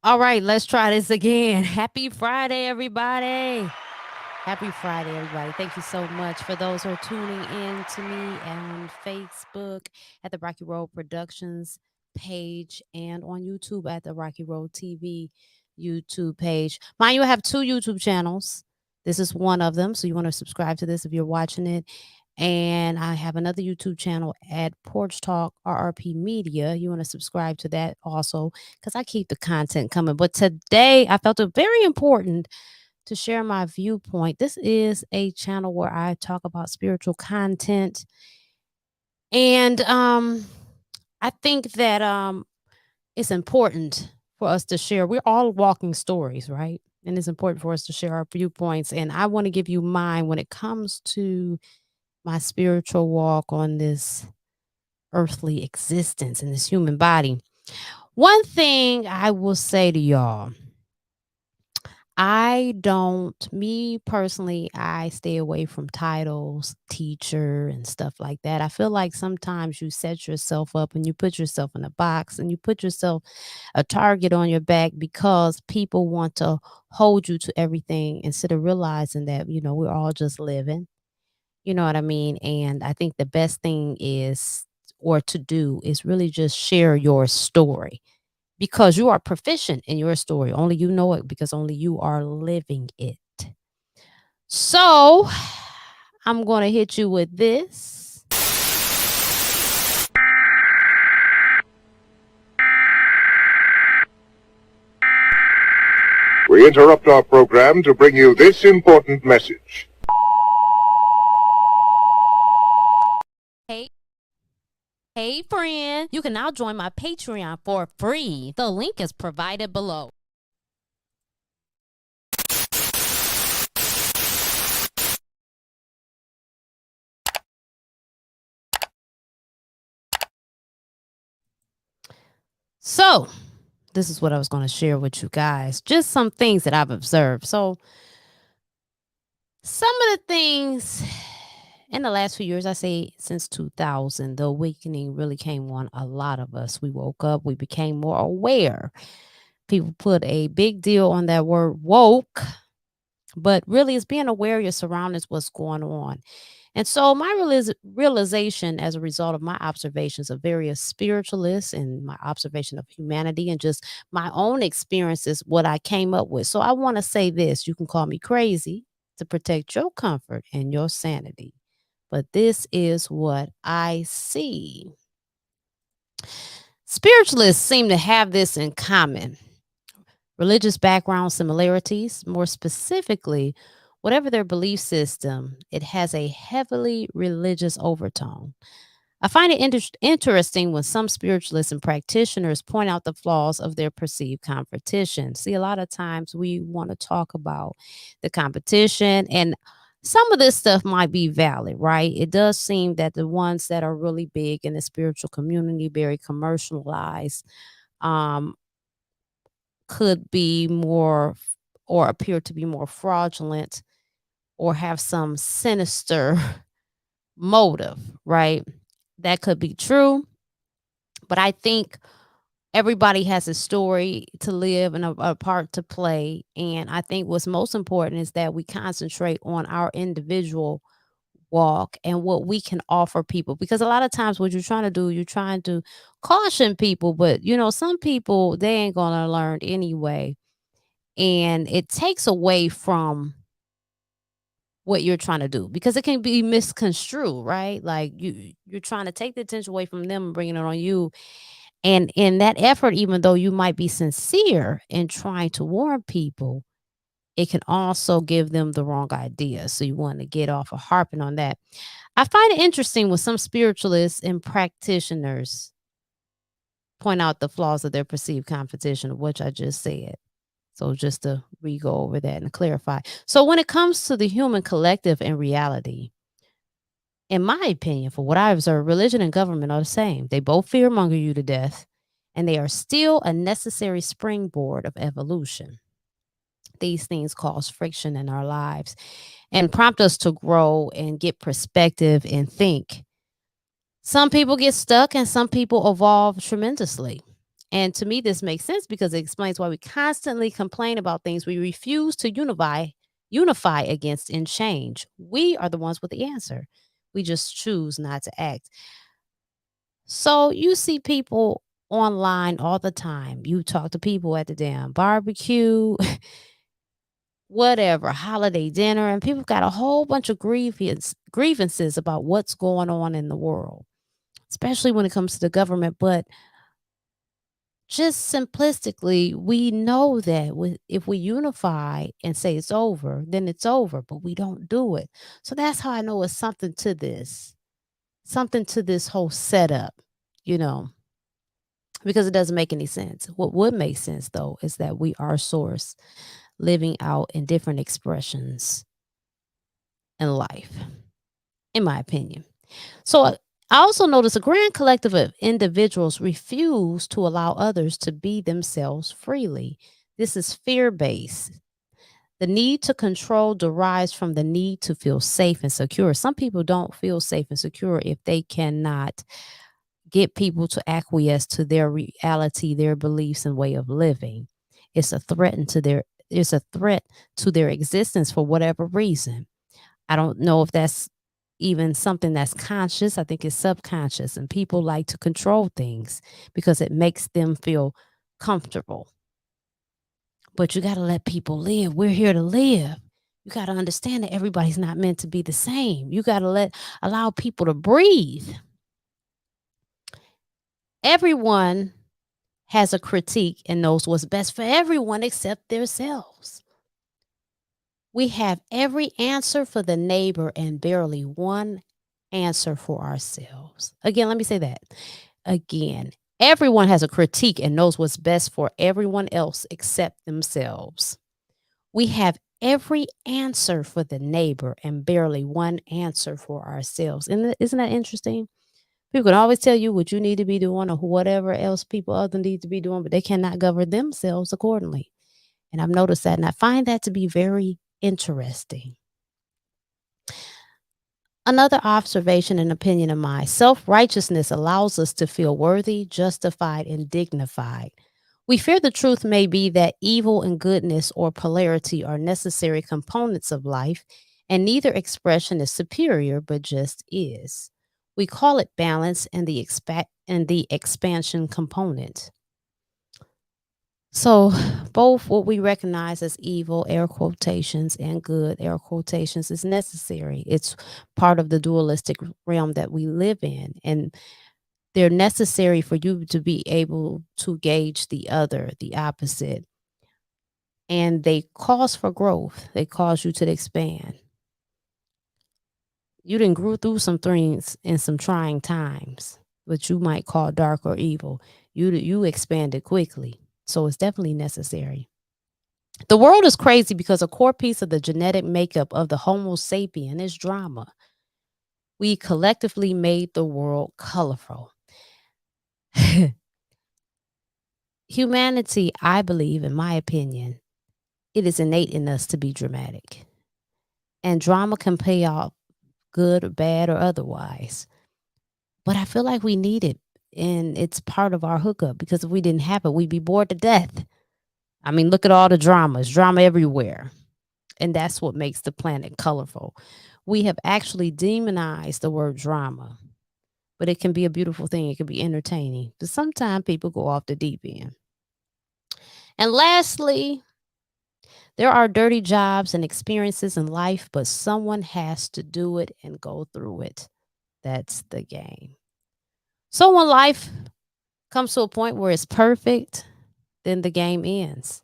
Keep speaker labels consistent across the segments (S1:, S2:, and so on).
S1: All right, let's try this again. Happy Friday, everybody. Happy Friday, everybody. Thank you so much for those who are tuning in to me on Facebook at the Racqi Road Productions page and on YouTube at the Racqi Road TV YouTube page. Mind you, I have two YouTube channels. This is one of them. So you want to subscribe to this if you're watching it. And I have another YouTube channel at Porch Talk RRP Media. You want to subscribe to that also because I keep the content coming. But today I felt it very important to share my viewpoint. This is a channel where I talk about spiritual content. And I think that it's important for us to share. We're all walking stories, right? And it's important for us to share our viewpoints. And I want to give you mine when it comes to my spiritual walk on this earthly existence in this human body. One thing I will say to y'all, me personally, I stay away from titles, teacher, and stuff like that. I feel like sometimes you set yourself up and you put yourself in a box and you put yourself a target on your back because people want to hold you to everything instead of realizing that, we're all just living. You know what I mean? And I think the best thing is, or to do, is really just share your story because you are proficient in your story. Only you know it because only you are living it. So I'm going to hit you with this.
S2: We interrupt our program to bring you this important message.
S1: Hey friend, you can now join my Patreon for free. The link is provided below. So, this is what I was going to share with you guys. Just some things that I've observed. So, some of the things in the last few years, I say since 2000, the awakening really came on a lot of us. We woke up, we became more aware. People put a big deal on that word woke, but really it's being aware of your surroundings, what's going on. And so my realization as a result of my observations of various spiritualists and my observation of humanity and just my own experiences, what I came up with. So I want to say this, you can call me crazy to protect your comfort and your sanity. But this is what I see. Spiritualists seem to have this in common. Religious background similarities, more specifically, whatever their belief system, it has a heavily religious overtone. I find it interesting when some spiritualists and practitioners point out the flaws of their perceived competition. See, a lot of times we want to talk about the competition, and some of this stuff might be valid, right? It does seem that the ones that are really big in the spiritual community, very commercialized, um, could be more or appear to be more fraudulent or have some sinister motive, right? That could be true. But I think everybody has a story to live and a part to play. And I think what's most important is that we concentrate on our individual walk and what we can offer people. Because a lot of times what you're trying to do, you're trying to caution people, but some people, they ain't gonna learn anyway. And it takes away from what you're trying to do because it can be misconstrued, right? Like you're trying to take the attention away from them and bringing it on you. And in that effort, even though you might be sincere in trying to warn people, it can also give them the wrong idea. So you want to get off of harping on that. I find it interesting when some spiritualists and practitioners point out the flaws of their perceived competition, which I just said. So just to re-go over that and clarify. So when it comes to the human collective and reality, in my opinion, for what I observe, religion and government are the same. They both fearmonger you to death, and they are still a necessary springboard of evolution. These things cause friction in our lives and prompt us to grow and get perspective and think. Some people get stuck and some people evolve tremendously. And to me, this makes sense because it explains why we constantly complain about things we refuse to unify against and change. We are the ones with the answer. We just choose not to act. So you see people online all the time. You talk to people at the damn barbecue, whatever, holiday dinner, and people got a whole bunch of grievances about what's going on in the world, especially when it comes to the government. But just simplistically, we know that if we unify and say it's over, then it's over, but we don't do it. So that's how I know it's something to this whole setup, you know, because it doesn't make any sense. What would make sense, though, is that we are source living out in different expressions in life, in my opinion. So I also notice a grand collective of individuals refuse to allow others to be themselves freely. This is fear based. The need to control derives from the need to feel safe and secure. Some people don't feel safe and secure if they cannot get people to acquiesce to their reality, their beliefs and way of living. It's a threat to their existence for whatever reason. I don't know if that's even something that's conscious. I think it's subconscious. And people like to control things because it makes them feel comfortable. But you got to let people live. We're here to live. You got to understand that everybody's not meant to be the same. You got to allow people to breathe. Everyone has a critique and knows what's best for everyone except themselves. We have every answer for the neighbor and barely one answer for ourselves. Again, let me say that again. Everyone has a critique and knows what's best for everyone else except themselves. We have every answer for the neighbor and barely one answer for ourselves. And isn't that interesting? People can always tell you what you need to be doing or whatever else people other need to be doing, but they cannot govern themselves accordingly. And I've noticed that, and I find that to be very interesting. Another observation and opinion of mine: self righteousness allows us to feel worthy, justified, and dignified. We fear the truth may be that evil and goodness or polarity are necessary components of life, and neither expression is superior, but just is. We call it balance and the expansion component. So, both what we recognize as evil, air quotations, and good, air quotations, is necessary. It's part of the dualistic realm that we live in. And they're necessary for you to be able to gauge the other, the opposite. And they cause for growth, they cause you to expand. You didn't grew through some things in some trying times, which you might call dark or evil. You expanded quickly. So it's definitely necessary. The world is crazy because a core piece of the genetic makeup of the Homo sapien is drama. We collectively made the world colorful. Humanity, I believe, in my opinion, it is innate in us to be dramatic. And drama can pay off good or bad or otherwise. But I feel like we need it. And it's part of our hookup because if we didn't have it, we'd be bored to death. I mean, look at all the dramas, drama everywhere. And that's what makes the planet colorful. We have actually demonized the word drama, but it can be a beautiful thing. It can be entertaining. But sometimes people go off the deep end. And lastly, there are dirty jobs and experiences in life, but someone has to do it and go through it. That's the game. So when life comes to a point where it's perfect, then the game ends.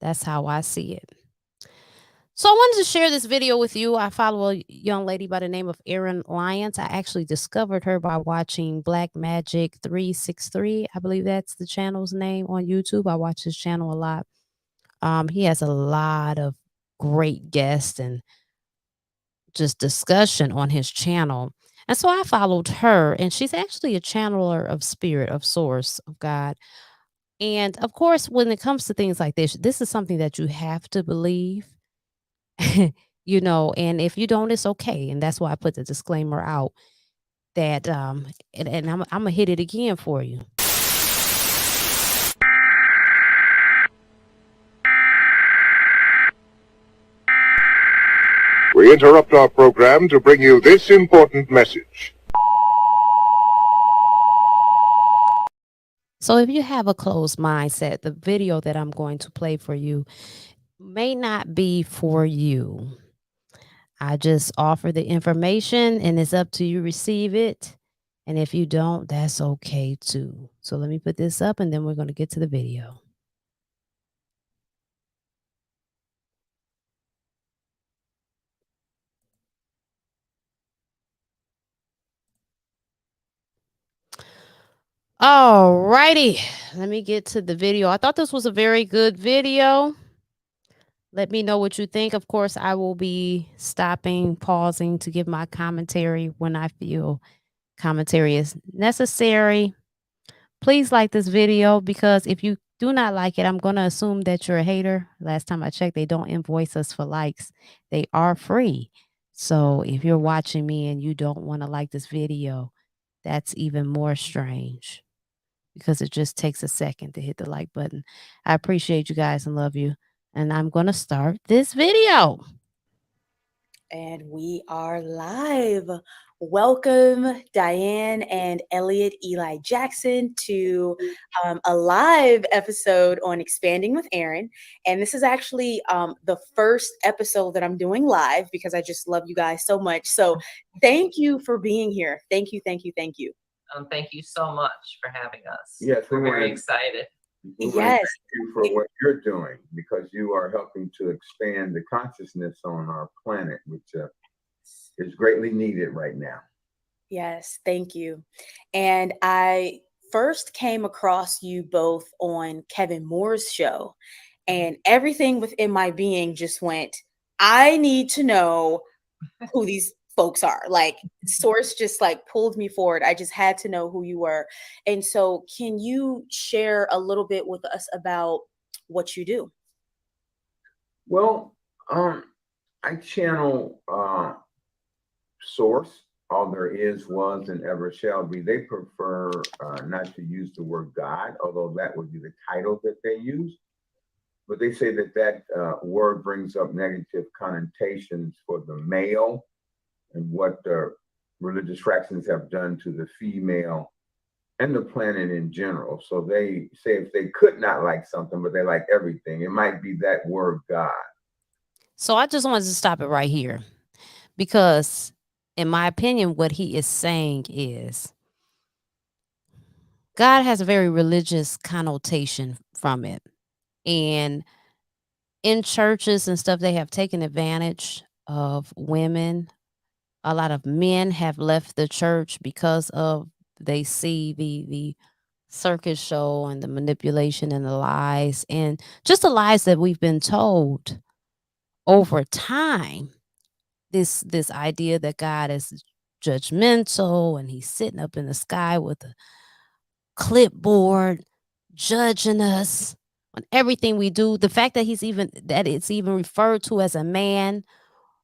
S1: That's how I see it. So I wanted to share this video with you. I follow a young lady by the name of Erin Lyons. I actually discovered her by watching Black Magic 363. I believe that's the channel's name on YouTube. I watch his channel a lot. He has a lot of great guests and just discussion on his channel. And so I followed her, and she's actually a channeler of spirit, of source, of God. And of course, when it comes to things like this is something that you have to believe. And if you don't, it's okay. And that's why I put the disclaimer out that and I'm gonna hit it again for you.
S2: We interrupt our program to bring you this important message.
S1: So if you have a closed mindset, the video that I'm going to play for you may not be for you. I just offer the information and it's up to you receive it. And if you don't, that's okay too. So let me put this up and then we're going to get to the video. All righty. Let me get to the video. I thought this was a very good video. Let me know what you think. Of course, I will be stopping, pausing to give my commentary when I feel commentary is necessary. Please like this video because if you do not like it, I'm going to assume that you're a hater. Last time I checked, they don't invoice us for likes. They are free. So if you're watching me and you don't want to like this video, that's even more strange because it just takes a second to hit the like button. I appreciate you guys and love you. And I'm going to start this video.
S3: And we are live. Welcome, Diane and Elliot Eli Jackson, to a live episode on Expanding with Erin. And this is actually the first episode that I'm doing live because I just love you guys so much. So thank you for being here. Thank you, thank you, thank you.
S4: Thank you so much for having us.
S5: Yes,
S4: we're very excited.
S5: Yes,
S3: thank
S5: you for what you're doing because you are helping to expand the consciousness on our planet, which is greatly needed right now.
S3: Yes, thank you. And I first came across you both on Kevin Moore's show, and everything within my being just went, I need to know who these folks are. Like, Source just like pulled me forward. I just had to know who you were. And so can you share a little bit with us about what you do?
S5: Well, I channel Source. All there is, was, and ever shall be. They prefer not to use the word God, although that would be the title that they use. But they say that that word brings up negative connotations for the male and what the religious fractions have done to the female and the planet in general. So they say if they could not like something, but they like everything, it might be that word God.
S1: So I just wanted to stop it right here because, in my opinion, what he is saying is God has a very religious connotation from it. And in churches and stuff, they have taken advantage of women. A lot of men have left the church because of they see the circus show and the manipulation and the lies and just the lies that we've been told over time. This idea that God is judgmental and he's sitting up in the sky with a clipboard judging us on everything we do. The fact that it's even referred to as a man,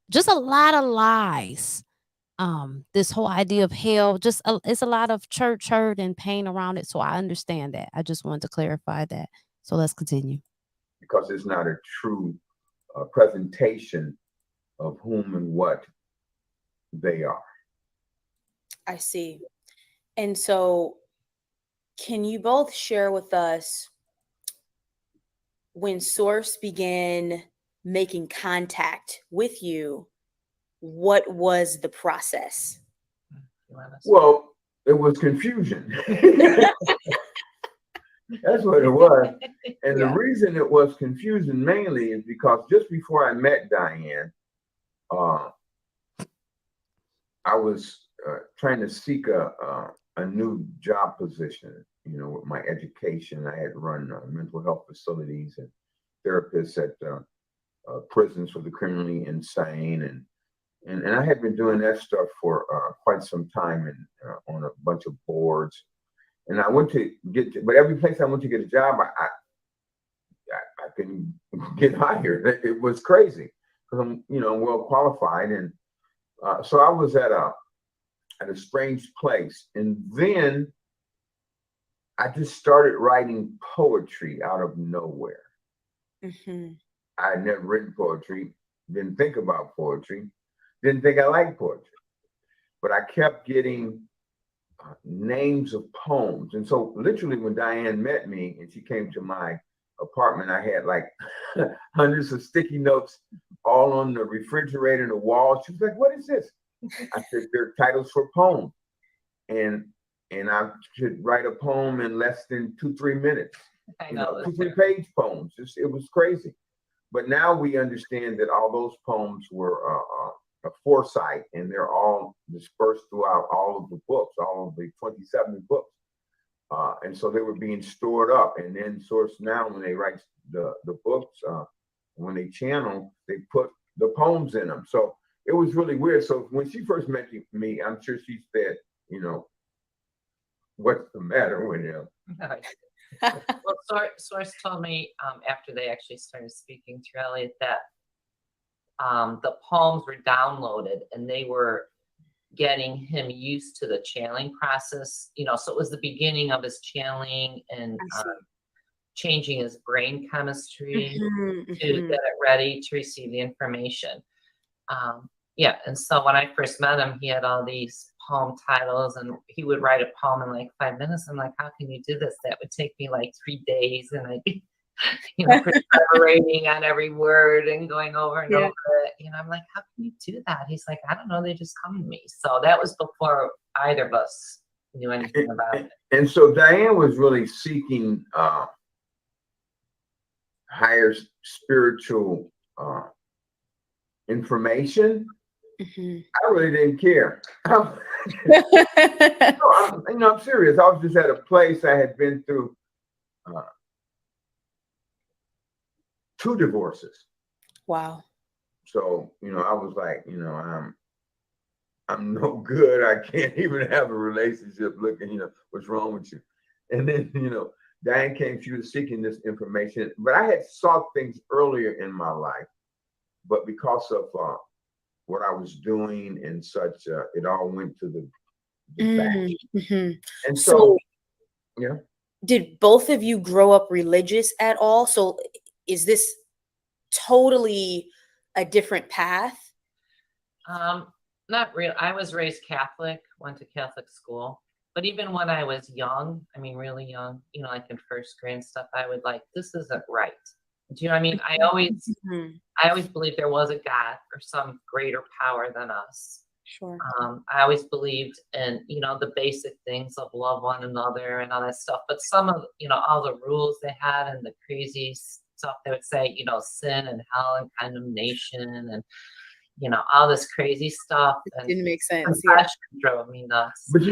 S1: just a lot of lies. This whole idea of hell, it's a lot of church hurt and pain around it. So I understand that. I just wanted to clarify that. So let's continue.
S5: Because it's not a true presentation of whom and what they are.
S3: I see. And so can you both share with us when Source began making contact with you, what was the process?
S5: Well, it was confusion. That's what it was. And the reason it was confusion mainly is because just before I met Diane, I was trying to seek a new job position. You know, with my education, I had run mental health facilities and therapists at prisons for the criminally insane, and I had been doing that stuff for quite some time and on a bunch of boards. And I went to but every place I went to get a job, I couldn't get hired. It was crazy because I'm, well qualified, and so I was at a strange place. And then I just started writing poetry out of nowhere. Mm-hmm. I had never written poetry, didn't think about poetry. Didn't think I liked poetry, but I kept getting names of poems. And so literally when Diane met me and she came to my apartment, I had like hundreds of sticky notes all on the refrigerator and the wall. She was like, "What is this?" I said, "They're titles for poems." And I could write a poem in less than 2-3 minutes.
S4: I
S5: You
S4: know
S5: know,
S4: this.
S5: 2-3 page poems. It was crazy. But now we understand that all those poems were a foresight, and they're all dispersed throughout all of the books, all of the 27 books. And so they were being stored up, and then source now when they write the books, when they channel, they put the poems in them. So it was really weird. So when she first met me, I'm sure she said, you know, "What's the matter with him?"
S4: Well, Source told me after they actually started speaking to Elliot that the poems were downloaded and they were getting him used to the channeling process. You know, so it was the beginning of his channeling and changing his brain chemistry to get it ready to receive the information. Yeah, and so when I first met him, he had all these poem titles, and he would write a poem in like 5 minutes. I'm like, "How can you do this? That would take me like 3 days," and I'd be, perseveраting on every word and going over and over it. I'm like, "How can you do that?" He's like, "I don't know. They just come to me." So that was before either of us knew anything about it.
S5: And so Diane was really seeking higher spiritual information. I really didn't care. I'm serious. I was just at a place. I had been through 2 divorces.
S3: Wow.
S5: So, I was like, I'm no good. I can't even have a relationship looking, what's wrong with you? And then, Diane came, she was seeking this information, but I had sought things earlier in my life, but because of what I was doing and such, it all went to the back. And so, yeah.
S3: Did both of you grow up religious at all? So is this totally a different path?
S4: Not real. I was raised Catholic, went to Catholic school. But even when I was young, I mean, really young, like in first grade and stuff, I would like, this isn't right. Do you know what I mean? I always believed there was a God or some greater power than us.
S3: Sure.
S4: I always believed in, the basic things of love one another and all that stuff. But some of, all the rules they had and the crazy stuff they would say, sin and hell and condemnation and, all this crazy stuff. And
S3: didn't make sense.
S4: Drove me nuts.
S5: But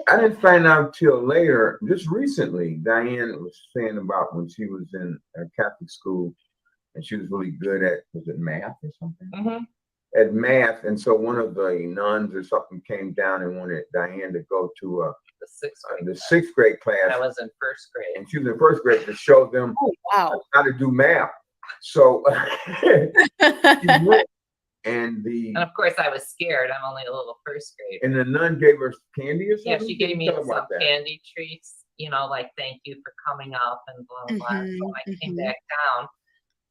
S5: I didn't find out till later. Just recently, Diane was saying about when she was in a Catholic school, and she was really good at, was it math or something? At math, and so one of the nuns or something came down and wanted Diane to go to the sixth grade class.
S4: I was in first grade,
S5: and she was in first grade to show them how to do math. So and
S4: of course I was scared. I'm only a little first grade.
S5: And the nun gave her candy or something?
S4: Yeah, she gave me some candy treats, like thank you for coming up and blah, blah, blah. So I came back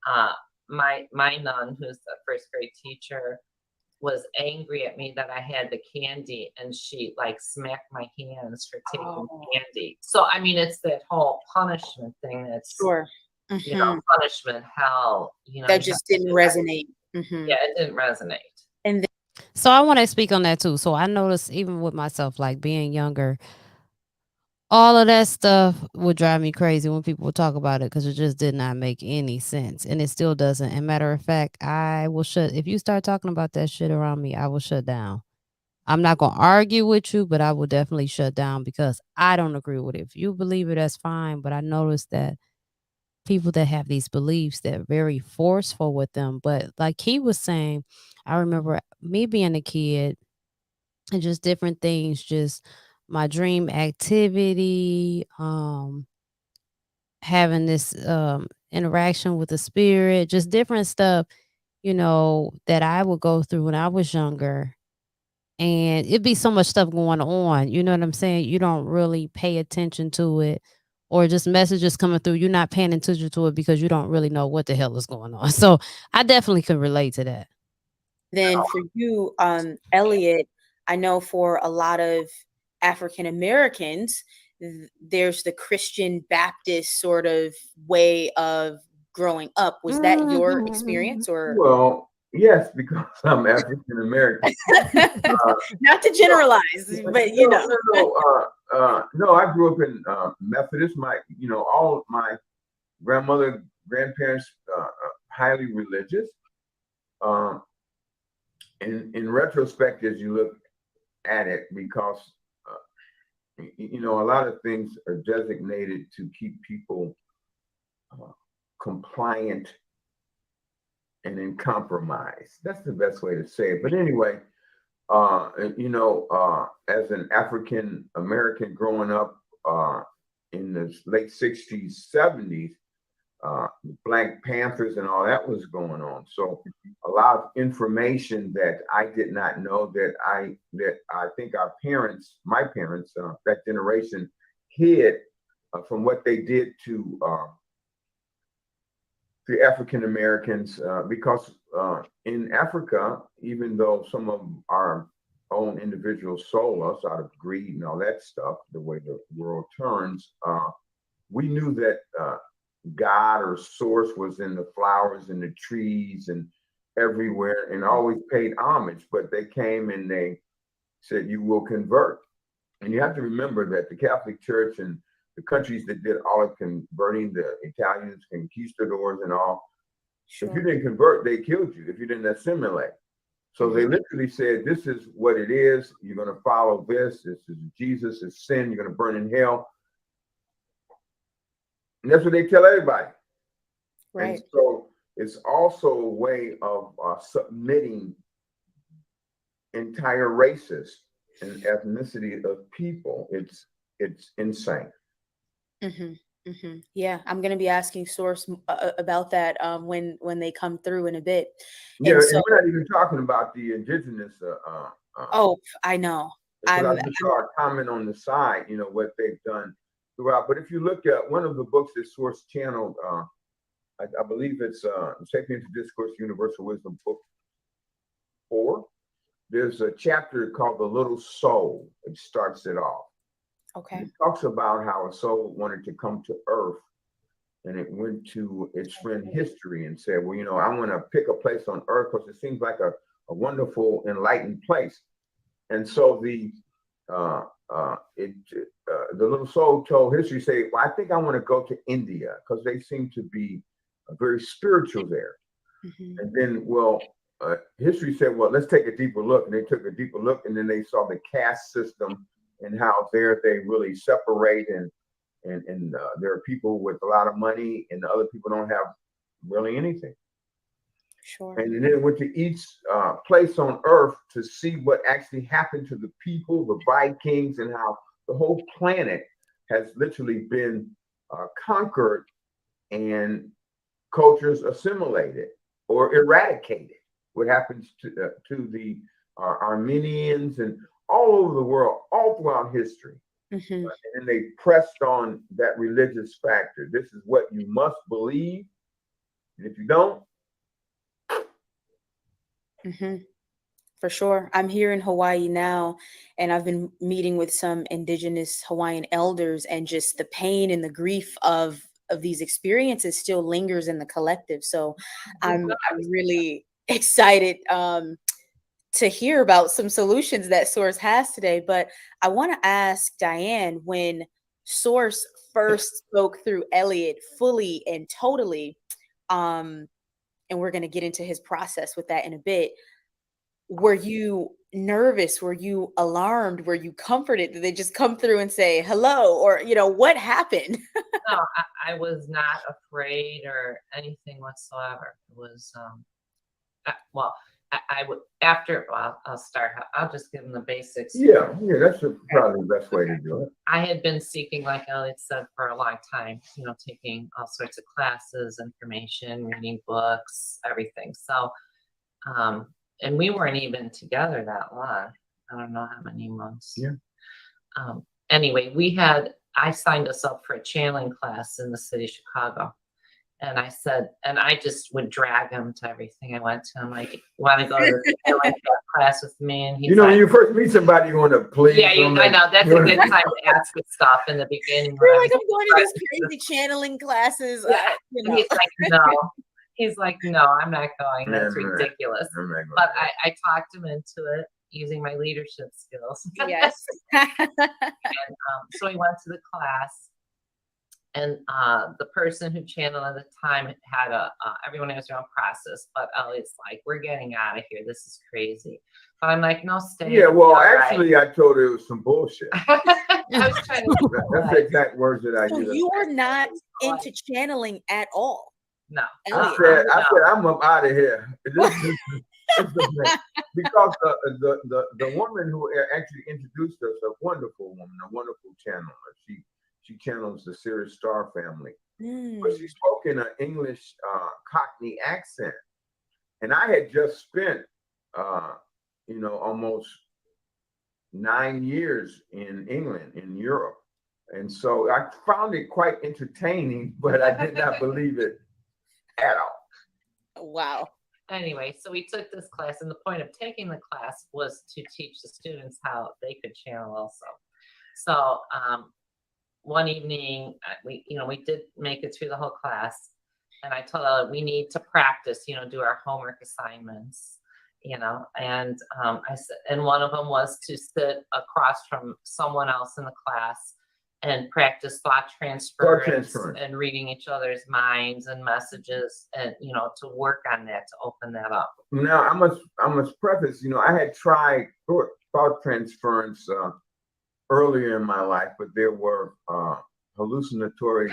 S4: down. My nun, who's the first grade teacher, was angry at me that I had the candy, and she like smacked my hands for taking candy. So I mean, it's that whole punishment thing that's punishment, hell,
S3: that just didn't resonate.
S4: Yeah, it didn't resonate.
S3: And
S1: so I want to speak on that too. So I noticed even with myself, like being younger, all of that stuff would drive me crazy when people would talk about it because it just did not make any sense. And it still doesn't. And matter of fact, I will shut. If you start talking about that shit around me, I will shut down. I'm not going to argue with you, but I will definitely shut down because I don't agree with it. If you believe it, that's fine. But I noticed that people that have these beliefs, they're very forceful with them. But like he was saying, I remember me being a kid and just different things, just my dream activity, having this interaction with the spirit, just different stuff, that I would go through when I was younger. And it'd be so much stuff going on. You know what I'm saying? You don't really pay attention to it, or just messages coming through. You're not paying attention to it because you don't really know what the hell is going on. So I definitely can relate to that.
S3: Then for you, Elliot, I know for a lot of African Americans, there's the Christian Baptist sort of way of growing up. Was that your experience, or
S5: Well, yes, because I'm African American.
S3: not to generalize, but you know?
S5: No, I grew up in Methodist. All my grandparents, highly religious. In retrospect, as you look at it, because a lot of things are designated to keep people compliant and in compromise. That's the best way to say it. But anyway, as an African American growing up in the late 60s, 70s, Black Panthers and all that was going on. So a lot of information that I did not know that I think my parents, that generation hid from what they did to the African Americans, because in Africa, even though some of our own individuals sold us out of greed and all that stuff, the way the world turns, we knew that God or source was in the flowers and the trees and everywhere, and always paid homage. But they came and they said, you will convert. And you have to remember that the Catholic Church and the countries that did all of converting, the Italians, conquistadors and all, if you didn't convert, they killed you if you didn't assimilate. So they literally said, this is what it is. You're going to follow this. This is Jesus, it's sin. You're going to burn in hell. And that's what they tell everybody. Right. And so it's also a way of submitting entire races and ethnicity of people. It's insane.
S3: Yeah, I'm going to be asking Source about that when they come through in a bit.
S5: Yeah, and we're not even talking about the indigenous.
S3: Oh, I know.
S5: I just saw a comment on the side, what they've done throughout. But if you look at one of the books that Source channeled, I believe it's Sapiens Discourse Universal Wisdom, book 4. There's a chapter called The Little Soul. It starts it off. Okay. It talks about how a soul wanted to come to Earth, and it went to its friend history and said, well, I want to pick a place on Earth because it seems like a wonderful, enlightened place. And so the little soul told history, say, well, I think I want to go to India because they seem to be very spiritual there. And then, history said, well, let's take a deeper look. And they took a deeper look, and then they saw the caste system and how there they really separate, and there are people with a lot of money and the other people don't have really anything. Sure. And then it went to each place on Earth to see what actually happened to the people, the Vikings, and how the whole planet has literally been conquered and cultures assimilated or eradicated. What happens to the Armenians and all over the world, all throughout history. And they pressed on that religious factor. This is what you must believe. And if you don't.
S3: For sure. I'm here in Hawaii now, and I've been meeting with some indigenous Hawaiian elders, and just the pain and the grief of these experiences still lingers in the collective. So I'm really excited to hear about some solutions that Source has today. But I want to ask Diane, when Source first spoke through Elliot fully and totally, and we're going to get into his process with that in a bit, were you nervous? Were you alarmed? Were you comforted? Did they just come through and say hello? Or, what happened?
S4: No, I was not afraid or anything whatsoever. It was, I would, I'll start. I'll just give them the basics.
S5: Yeah, that's probably the best way to do it.
S4: I had been seeking, like Elliot said, for a long time, taking all sorts of classes, information, reading books, everything. So, and we weren't even together that long. I don't know how many months.
S5: Yeah.
S4: Anyway, I signed us up for a channeling class in the city of Chicago. And I said, and I just would drag him to everything. I went to him like, "Want to go to the class with me?" And he's
S5: You know,
S4: like,
S5: when you first meet somebody, you want to please
S4: "Yeah,
S5: them.
S4: I know that's a good time to ask for stuff in the beginning."
S3: You're like, I'm going to these crazy channeling classes.
S4: Yeah.
S3: You know.
S4: He's like, "No." He's like, "No, I'm not going. That's ridiculous." But I talked him into it using my leadership skills.
S3: Yes.
S4: And so he went to the class. And the person who channeled at the time had everyone has their own process, but Elliott's like, "We're getting out of here. This is crazy." But I'm like, "No, stay."
S5: Yeah, well, actually, I told her it was some bullshit.
S4: I was trying to.
S5: That's the exact words that I
S3: So
S5: used.
S3: you are not into channeling at all.
S4: No.
S5: I said, I'm up out of here. Because the woman who actually introduced us, a wonderful woman, a wonderful channeler. She channels the Sirius Star family. But she spoke in an English Cockney accent. And I had just spent, almost 9 years in England, in Europe. And so I found it quite entertaining, but I did not believe it at all.
S3: Wow.
S4: Anyway, so we took this class, and the point of taking the class was to teach the students how they could channel also. So, one evening, we did make it through the whole class, and I told her we need to practice, do our homework assignments, and I said, and one of them was to sit across from someone else in the class and practice thought transference and reading each other's minds and messages, and to work on that, to open that up.
S5: Now, I must preface, I had tried thought transference earlier in my life, but there were hallucinatory.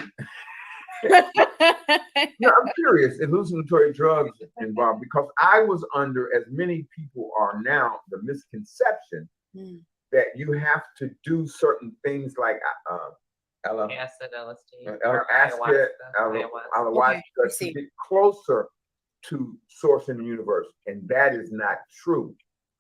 S5: I'm curious, hallucinatory drugs involved, because I was under, as many people are now, the misconception that you have to do certain things like
S4: acid, LSD,
S5: ayahuasca, to get closer to source in the universe, and that is not true.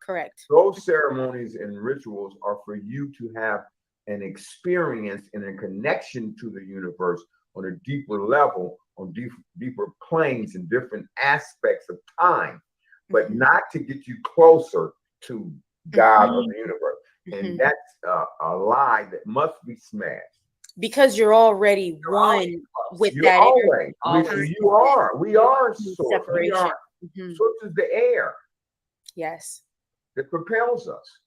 S3: Correct.
S5: Those ceremonies and rituals are for you to have an experience and a connection to the universe on a deeper level, on deeper planes and different aspects of time, but not to get you closer to God or the universe. And that's a lie that must be smashed. Because
S3: you're already one with that.
S5: We are source.
S3: Separation.
S5: Source is the air.
S3: Yes.
S5: That propels us.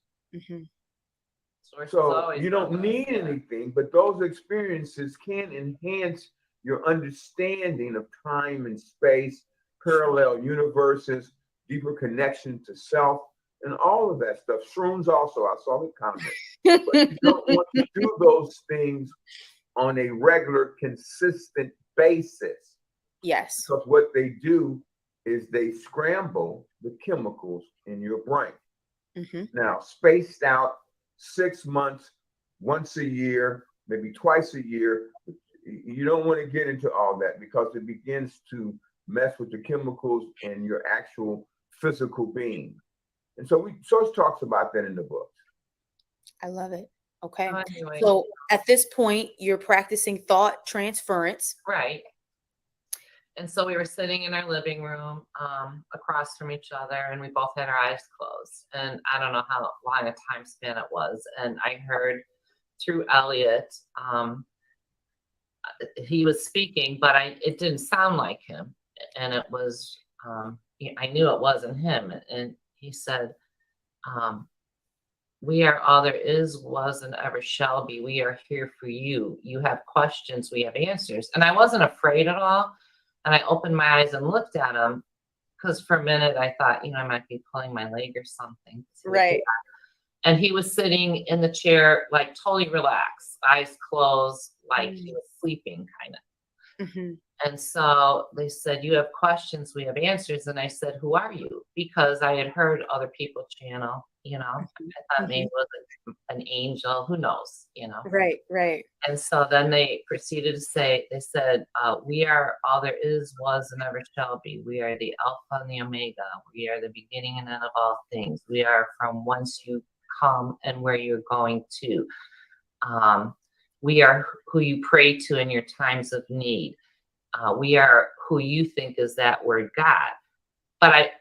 S5: So you don't need anything, but those experiences can enhance your understanding of time and space, parallel universes, deeper connection to self, and all of that stuff. Shrooms also, I saw the comment. But you don't want to do those things on a regular, consistent basis.
S3: Yes.
S5: Because what they do is they scramble the chemicals in your brain. Now, spaced out 6 months, once a year, maybe twice a year. You don't want to get into all that because it begins to mess with the chemicals and your actual physical being. And so Source talks about that in the book.
S3: I love it. Okay.
S4: Anyway.
S3: So at this point, you're practicing thought transference.
S4: Right. And so we were sitting in our living room across from each other, and we both had our eyes closed. And I don't know how long a time span it was. And I heard through Elliott, he was speaking, but it didn't sound like him. And it was, I knew it wasn't him. And he said, "We are all there is, was, and ever shall be. We are here for you. You have questions, we have answers." And I wasn't afraid at all. And I opened my eyes and looked at him, because for a minute I thought, I might be pulling my leg or something.
S3: Right.
S4: And he was sitting in the chair, like totally relaxed, eyes closed, like he was sleeping kind of. And so they said, "You have questions, we have answers." And I said, "Who are you?" Because I had heard other people channel, I thought maybe it was an angel, who knows,
S3: Right.
S4: And so then they proceeded to say, they said, "We are all there is, was, and ever shall be. We are the Alpha and the Omega. We are the beginning and end of all things. We are from whence you come and where you're going to. We are who you pray to in your times of need. we are who you think is that word God. But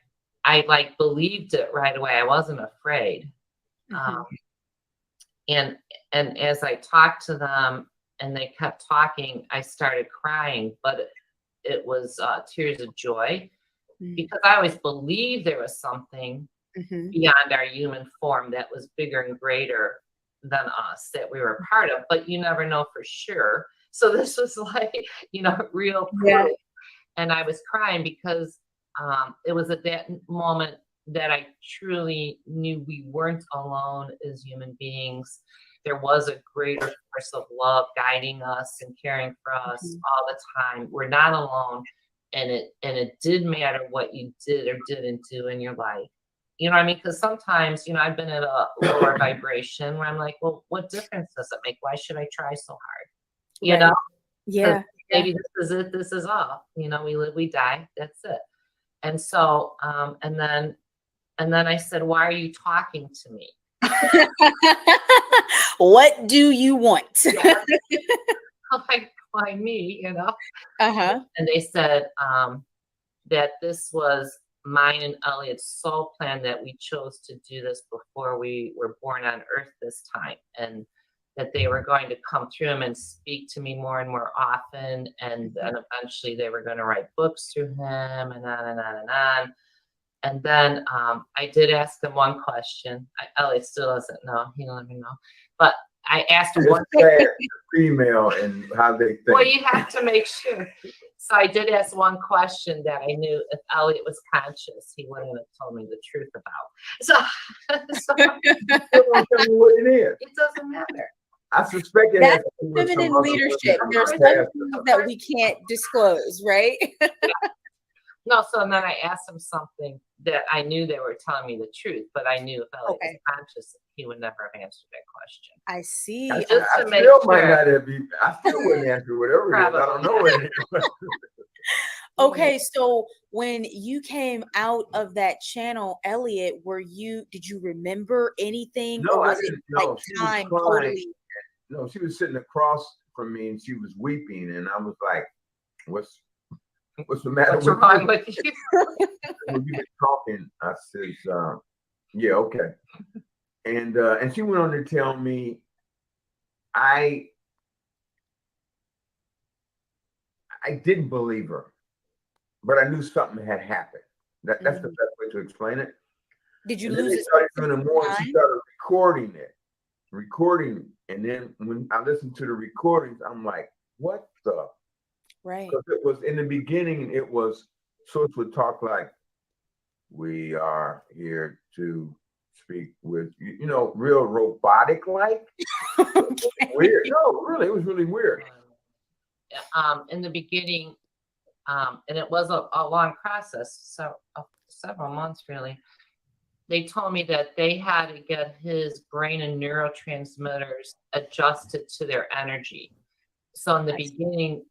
S4: I like believed it right away. I wasn't afraid. And as I talked to them and they kept talking, I started crying, but it was tears of joy because I always believed there was something beyond our human form that was bigger and greater than us that we were a part of, but you never know for sure. So this was like, real proof.
S3: Yeah.
S4: And I was crying because it was at that moment that I truly knew we weren't alone as human beings. There was a greater force of love guiding us and caring for us all the time. We're not alone. And it did matter what you did or didn't do in your life. You know what I mean? Because sometimes, I've been at a lower vibration where I'm like, well, what difference does it make? Why should I try so hard? You know?
S3: Yeah.
S4: Maybe this is it. This is all. We live, we die. That's it. And so, and then I said, why are you talking to me?
S3: What do you want?
S4: Like, why me?
S3: Uh-huh.
S4: And they said that this was mine and Elliot's soul plan, that we chose to do this before we were born on earth this time, and that they were going to come through him and speak to me more and more often, and then eventually they were going to write books through him, and on and on and on. And then I did ask him one question. Elliot still doesn't know. He don't even know. But I asked him one
S5: female and how they think.
S4: Well, you have to make sure. So I did ask one question that I knew if Elliot was conscious, he wouldn't have told me the truth about. So
S5: it won't tell me what it is.
S4: It doesn't matter.
S5: I suspect it
S3: that's feminine leadership. There's some things that we can't disclose, right?
S4: No, so then I asked him something that I knew they were telling me the truth, but I knew if Elliot was conscious, he would never have answered that question.
S3: I see.
S5: I still wouldn't answer whatever it is. I don't know what it is.
S3: Okay, so when you came out of that channel, Elliot, did you remember anything?
S5: No,
S3: or was
S5: I didn't.
S3: It like time totally?
S5: No, she was sitting across from me and she was weeping, and I was like, "What's the matter
S4: with wrong with you?"
S5: When you been talking, I says, "Yeah, okay." And she went on to tell me, I didn't believe her, but I knew something had happened. That's the best way to explain it.
S3: Did you
S5: and
S3: lose
S5: then
S3: it?
S5: started doing more. She started recording, and then when I listened to the recordings, I'm like, "What the?"
S3: Right.
S5: Because it was in the beginning, it was Source would talk like, "We are here to speak with you," real robotic like. Weird. No, really, it was really weird.
S4: In the beginning, and it was a long process, so several months really. They told me that they had to get his brain and neurotransmitters adjusted to their energy. So in the beginning,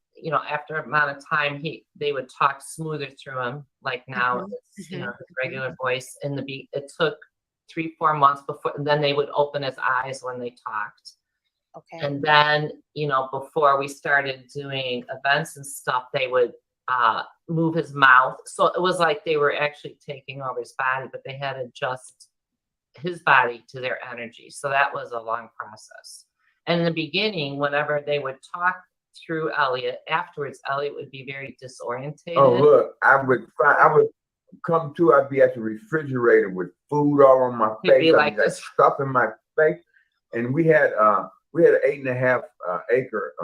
S4: after an amount of time, they would talk smoother through him. Like now, it's his regular voice. It took 3-4 months before, and then they would open his eyes when they talked.
S3: Okay.
S4: And then, before we started doing events and stuff, they would move his mouth. So it was like they were actually taking over his body, but they had to adjust his body to their energy. So that was a long process. And in the beginning, whenever they would talk through Elliot, afterwards, Elliot would be very disorientated.
S5: Oh, look, I would come to, I'd be at the refrigerator with food all on my face.
S4: Be like
S5: this stuff in my face. And we had an 8.5 acre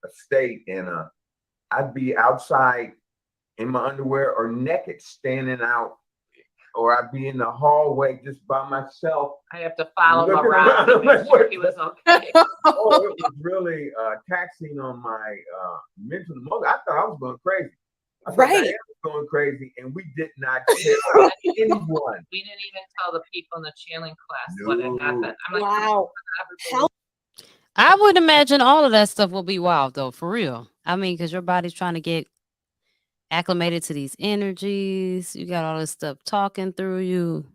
S5: estate, and I'd be outside in my underwear or naked, standing out, or I'd be in the hallway just by myself.
S4: I have to follow him around to make sure he was okay.
S5: Oh, it was really taxing on my mental emotion. I thought I was going crazy. I thought I was going crazy, and we did not tell anyone.
S4: We didn't even tell the people in the channeling class what had happened. I'm like,
S3: wow.
S1: I would imagine all of that stuff will be wild, though, for real. I mean, because your body's trying to get acclimated to these energies. You got all this stuff talking through you.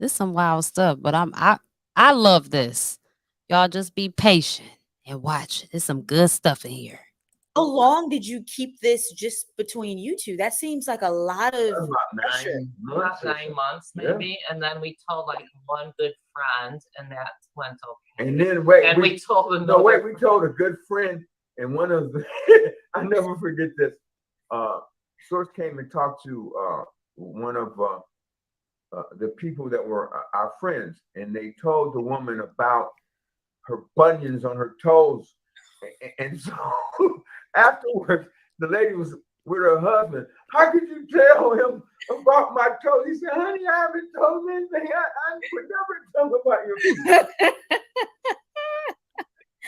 S1: This is some wild stuff, but I love this. Y'all just be patient and watch. There's some good stuff in here.
S3: How long did you keep this just between you two? That seems like a lot of
S5: About
S3: pressure.
S5: 9 months.
S4: About 9 months maybe, and then we told like one good friend, and that went okay.
S5: And then wait,
S4: And we told
S5: no,
S4: another.
S5: wait, we told a good friend, and one of the I never forget this. Source came and talked to one of the people that were our friends, and they told the woman about her bunions on her toes, and so afterwards, the lady was with her husband. How could you tell him about my toes? He said, "Honey, I haven't told him anything. I would never tell him about your feet."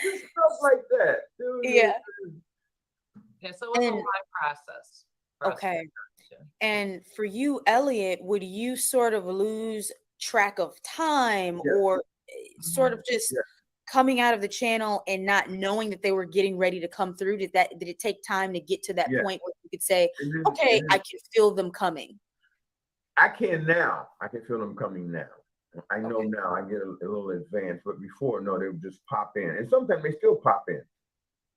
S5: Just stuff like that.
S3: Yeah.
S4: Yeah, so it was a long process.
S3: Okay. And for you, Elliot, would you sort of lose track of time or sort of just coming out of the channel and not knowing that they were getting ready to come through? Did it take time to get to that point where you could say, okay, I can feel them coming?
S5: I can now. I can feel them coming now. I know now. I get a little advanced, but before, no, they would just pop in, and sometimes they still pop in,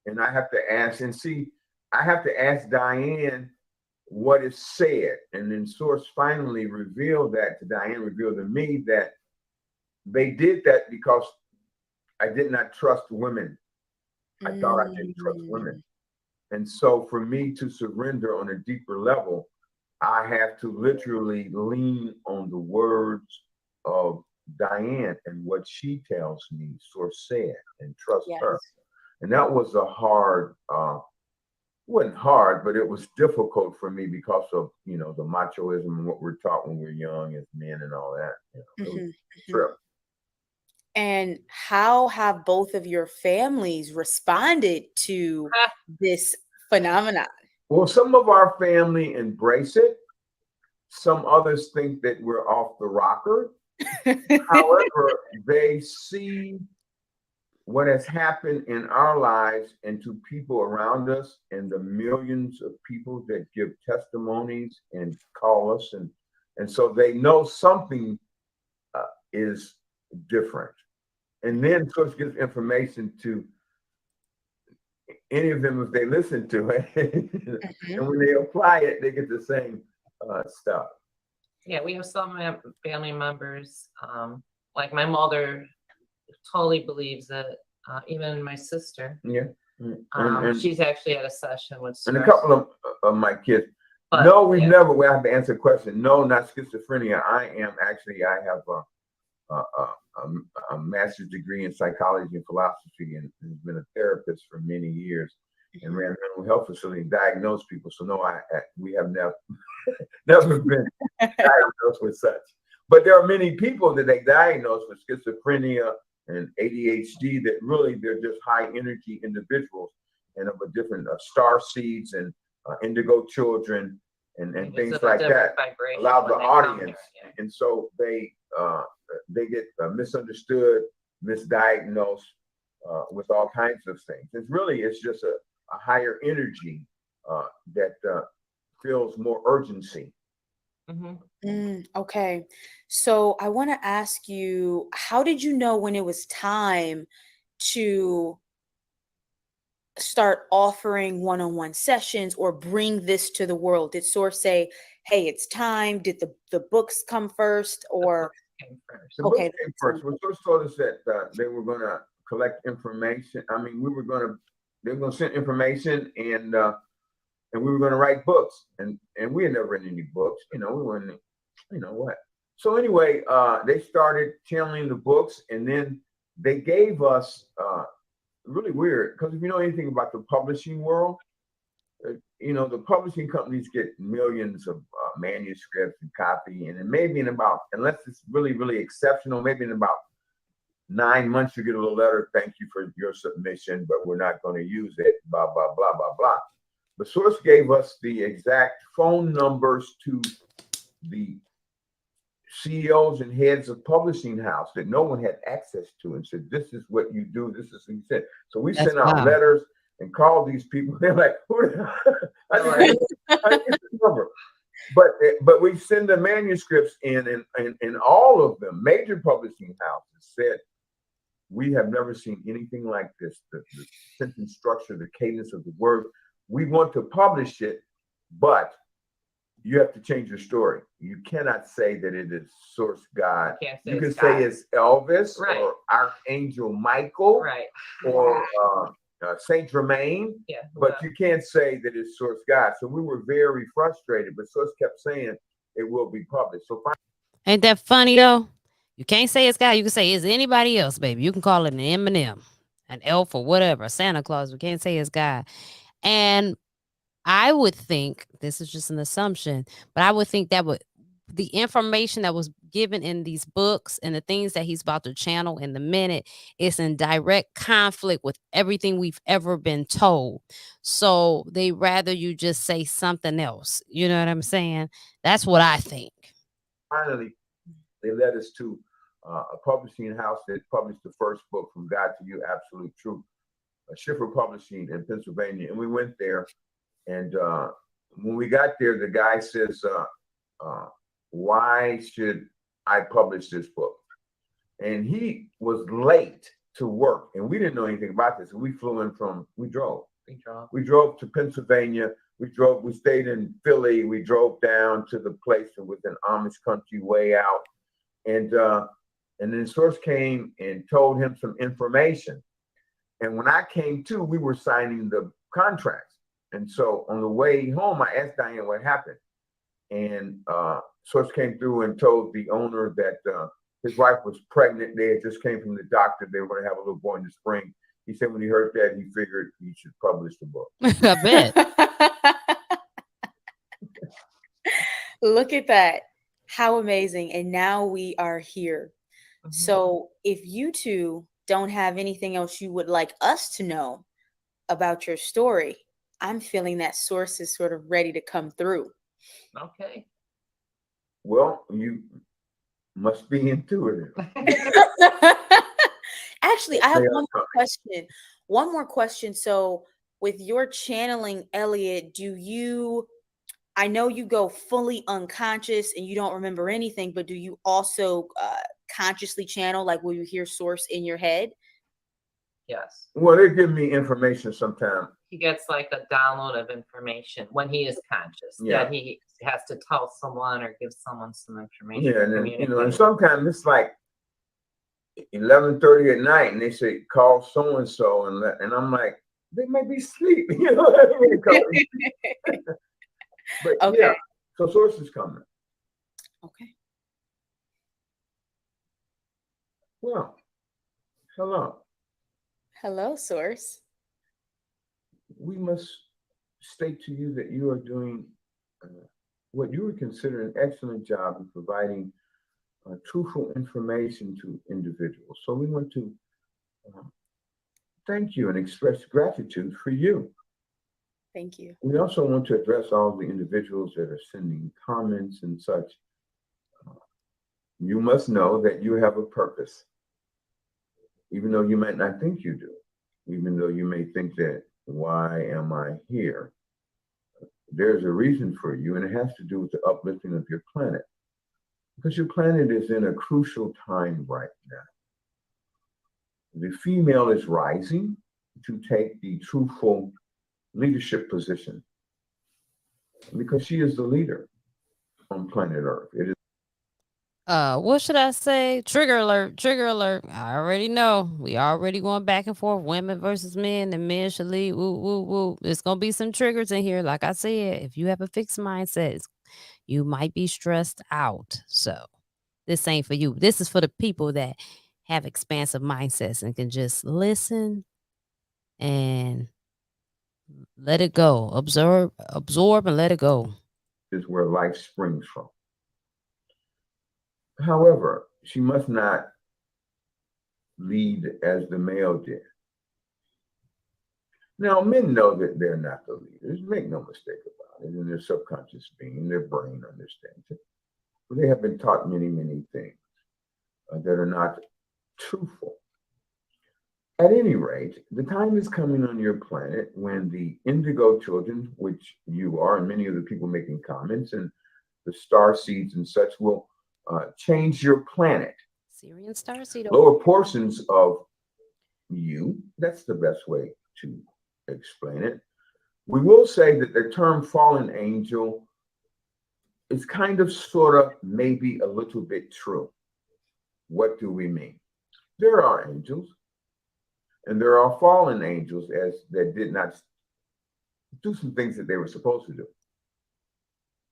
S5: and I have to ask and see. I have to ask Diane what is said, and then Source finally revealed that to Diane, revealed to me that they did that because I did not trust women. I thought I didn't trust women, and so for me to surrender on a deeper level, I have to literally lean on the words of Diane and what she tells me, Source said, and trust her. And that was a hard, wasn't hard, but it was difficult for me because of, the machoism and what we're taught when we're young as men and all that. It was a trip.
S3: And how have both of your families responded to this phenomenon?
S5: Well, some of our family embrace it. Some others think that we're off the rocker. However, they see what has happened in our lives and to people around us, and the millions of people that give testimonies and call us, and so they know something is different. And then Source gives information to any of them if they listen to it, and when they apply it, they get the same stuff.
S4: Yeah, we have some family members, like my mother totally believes it, even my sister.
S5: Yeah.
S4: She's actually had a session with
S5: and a couple of my kids. But, no, we've never, we have to answer a question. No, not schizophrenia. I have a master's degree in psychology and philosophy, and has been a therapist for many years, and ran a mental health facility and diagnosed people. So no, we have never been diagnosed with such. But there are many people that they diagnose with schizophrenia and ADHD that really they're just high energy individuals and of a different star seeds and indigo children and things like that. Allow the audience, and so they get misunderstood, misdiagnosed with all kinds of things. It's just a higher energy that feels more urgency.
S3: Okay, so I want to ask you, how did you know when it was time to start offering one-on-one sessions or bring this to the world? Did Source say, hey, it's time? Did the books come first, or?
S5: The books came first. When Source told us that they were going to collect information, they were going to send information, and we were going to write books, and we had never written any books, we weren't, what. So anyway, they started channeling the books, and then they gave us really weird, because if you know anything about the publishing world, the publishing companies get millions of manuscripts and copy, and then maybe in about, unless it's really, really exceptional, maybe in about 9 months you get a little letter, thank you for your submission, but we're not going to use it, blah, blah, blah, blah, blah. The Source gave us the exact phone numbers to the CEOs and heads of publishing house that no one had access to, and said, this is what you do, this is what you said. So we sent out letters and called these people. They're like, who I didn't get the number. But we send the manuscripts in, and all of them, major publishing houses said, We have never seen anything like this. The sentence structure, the cadence of the words. We want to publish it, but you have to change your story. You cannot say that it is source God. You can say it's Elvis, right, or Archangel Michael, right, or Saint Germain, yeah, but you can't say that it's source God. So we were very frustrated, but source kept saying it will be published. So
S1: ain't that funny though? You can't say it's God. You can say it's anybody else, baby. You can call it an M&M, an elf, or whatever, Santa Claus. We can't say it's God. And I would think, this is just an assumption, but I would think that the information that was given in these books and the things that he's about to channel in the minute is in direct conflict with everything we've ever been told. So they rather you just say something else. You know what I'm saying? That's what I think.
S5: Finally, they led us to a publishing house that published the first book, From God to You, Absolute Truth, Schiffer Publishing in Pennsylvania. And we went there. And when we got there, the guy says, why should I publish this book? And he was late to work, and we didn't know anything about this. And we flew in we drove to Pennsylvania. We stayed in Philly. We drove down to the place that was an Amish country way out. And then Source came and told him some information. And when I came to, we were signing the contracts. And so on the way home, I asked Diane what happened. And Source came through and told the owner that his wife was pregnant. They had just came from the doctor. They were going to have a little boy in the spring. He said when he heard that, he figured he should publish the book.
S1: I bet.
S3: Look at that. How amazing. And now we are here. Mm-hmm. So if you two don't have anything else you would like us to know about your story, I'm feeling that Source is sort of ready to come through.
S4: Okay.
S5: Well, you must be intuitive.
S3: Actually, I have one more question. One more question. So with your channeling, Elliot, I know you go fully unconscious and you don't remember anything, but do you also consciously channel? Like, will you hear Source in your head?
S4: Yes.
S5: Well, they give me information sometimes.
S4: He gets like a download of information when he is conscious, that he has to tell someone or give someone some information.
S5: Yeah, and then, and sometimes it's like 11:30 at night, and they say call so and so, and I'm like, they might be asleep, But okay. Yeah, so Source is coming.
S3: Okay.
S5: Well, hello.
S3: Hello, Source.
S5: We must state to you that you are doing what you would consider an excellent job of providing truthful information to individuals. So we want to thank you and express gratitude for you.
S3: Thank you.
S5: We also want to address all the individuals that are sending comments and such. You must know that you have a purpose, even though you might not think you do, even though you may think that, why am I here? There's a reason for you, and it has to do with the uplifting of your planet, because your planet is in a crucial time right now. The female is rising to take the truthful leadership position because she is the leader on planet Earth. It is.
S1: What should I say? Trigger alert, trigger alert. I already know. We already going back and forth, women versus men, and men should lead. Woo, woo, woo. There's going to be some triggers in here. Like I said, if you have a fixed mindset, you might be stressed out. So this ain't for you. This is for the people that have expansive mindsets and can just listen and let it go. Absorb and let it go.
S5: Is where life springs from. However, she must not lead as the male did. Now, men know that they're not the leaders. Make no mistake about it. In their subconscious being, their brain understands it. But they have been taught many, many things that are not truthful. At any rate, the time is coming on your planet when the indigo children, which you are, and many of the people making comments, and the star seeds and such will change your planet.
S1: Syrian star seed.
S5: Lower portions of you. That's the best way to explain it. We will say that the term fallen angel is kind of, sort of, maybe a little bit true. What do we mean? There are angels, and there are fallen angels that did not do some things that they were supposed to do.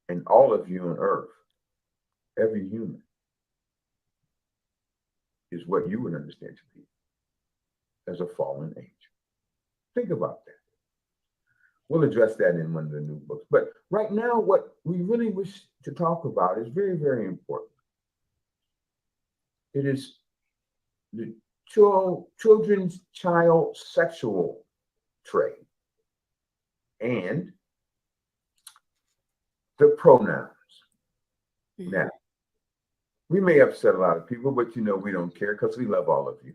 S5: And all of you on earth, every human, is what you would understand to be as a fallen angel. Think about that. We'll address that in one of the new books. But right now, what we really wish to talk about is very, very important. It is the children's child sexual trade and the pronouns. Mm-hmm. Now, we may upset a lot of people, but we don't care because we love all of you.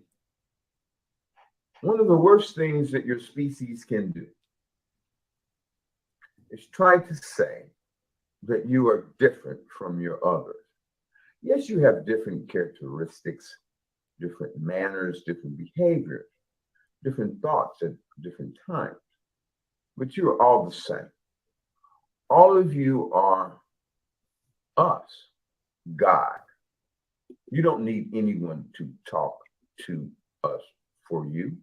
S5: One of the worst things that your species can do is try to say that you are different from your others. Yes, you have different characteristics, different manners, different behaviors, different thoughts at different times, but you are all the same. All of you are us, God. You don't need anyone to talk to us for you.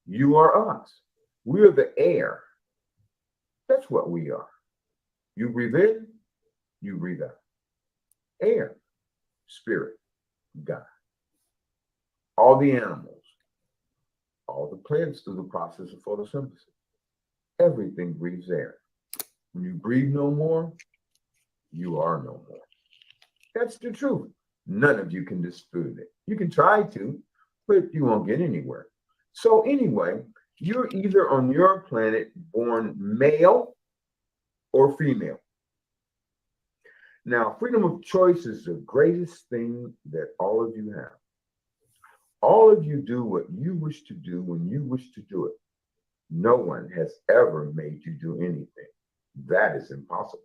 S5: You are us. We are the air. That's what we are. You breathe in, you breathe out. Air, spirit, God. All the animals, all the plants through the process of photosynthesis. Everything breathes air. When you breathe no more, you are no more. That's the truth. None of you can dispute it. You can try to, but you won't get anywhere. So anyway, you're either on your planet born male or female. Now, freedom of choice is the greatest thing that all of you have. All of you do what you wish to do when you wish to do it. No one has ever made you do anything. That is impossible.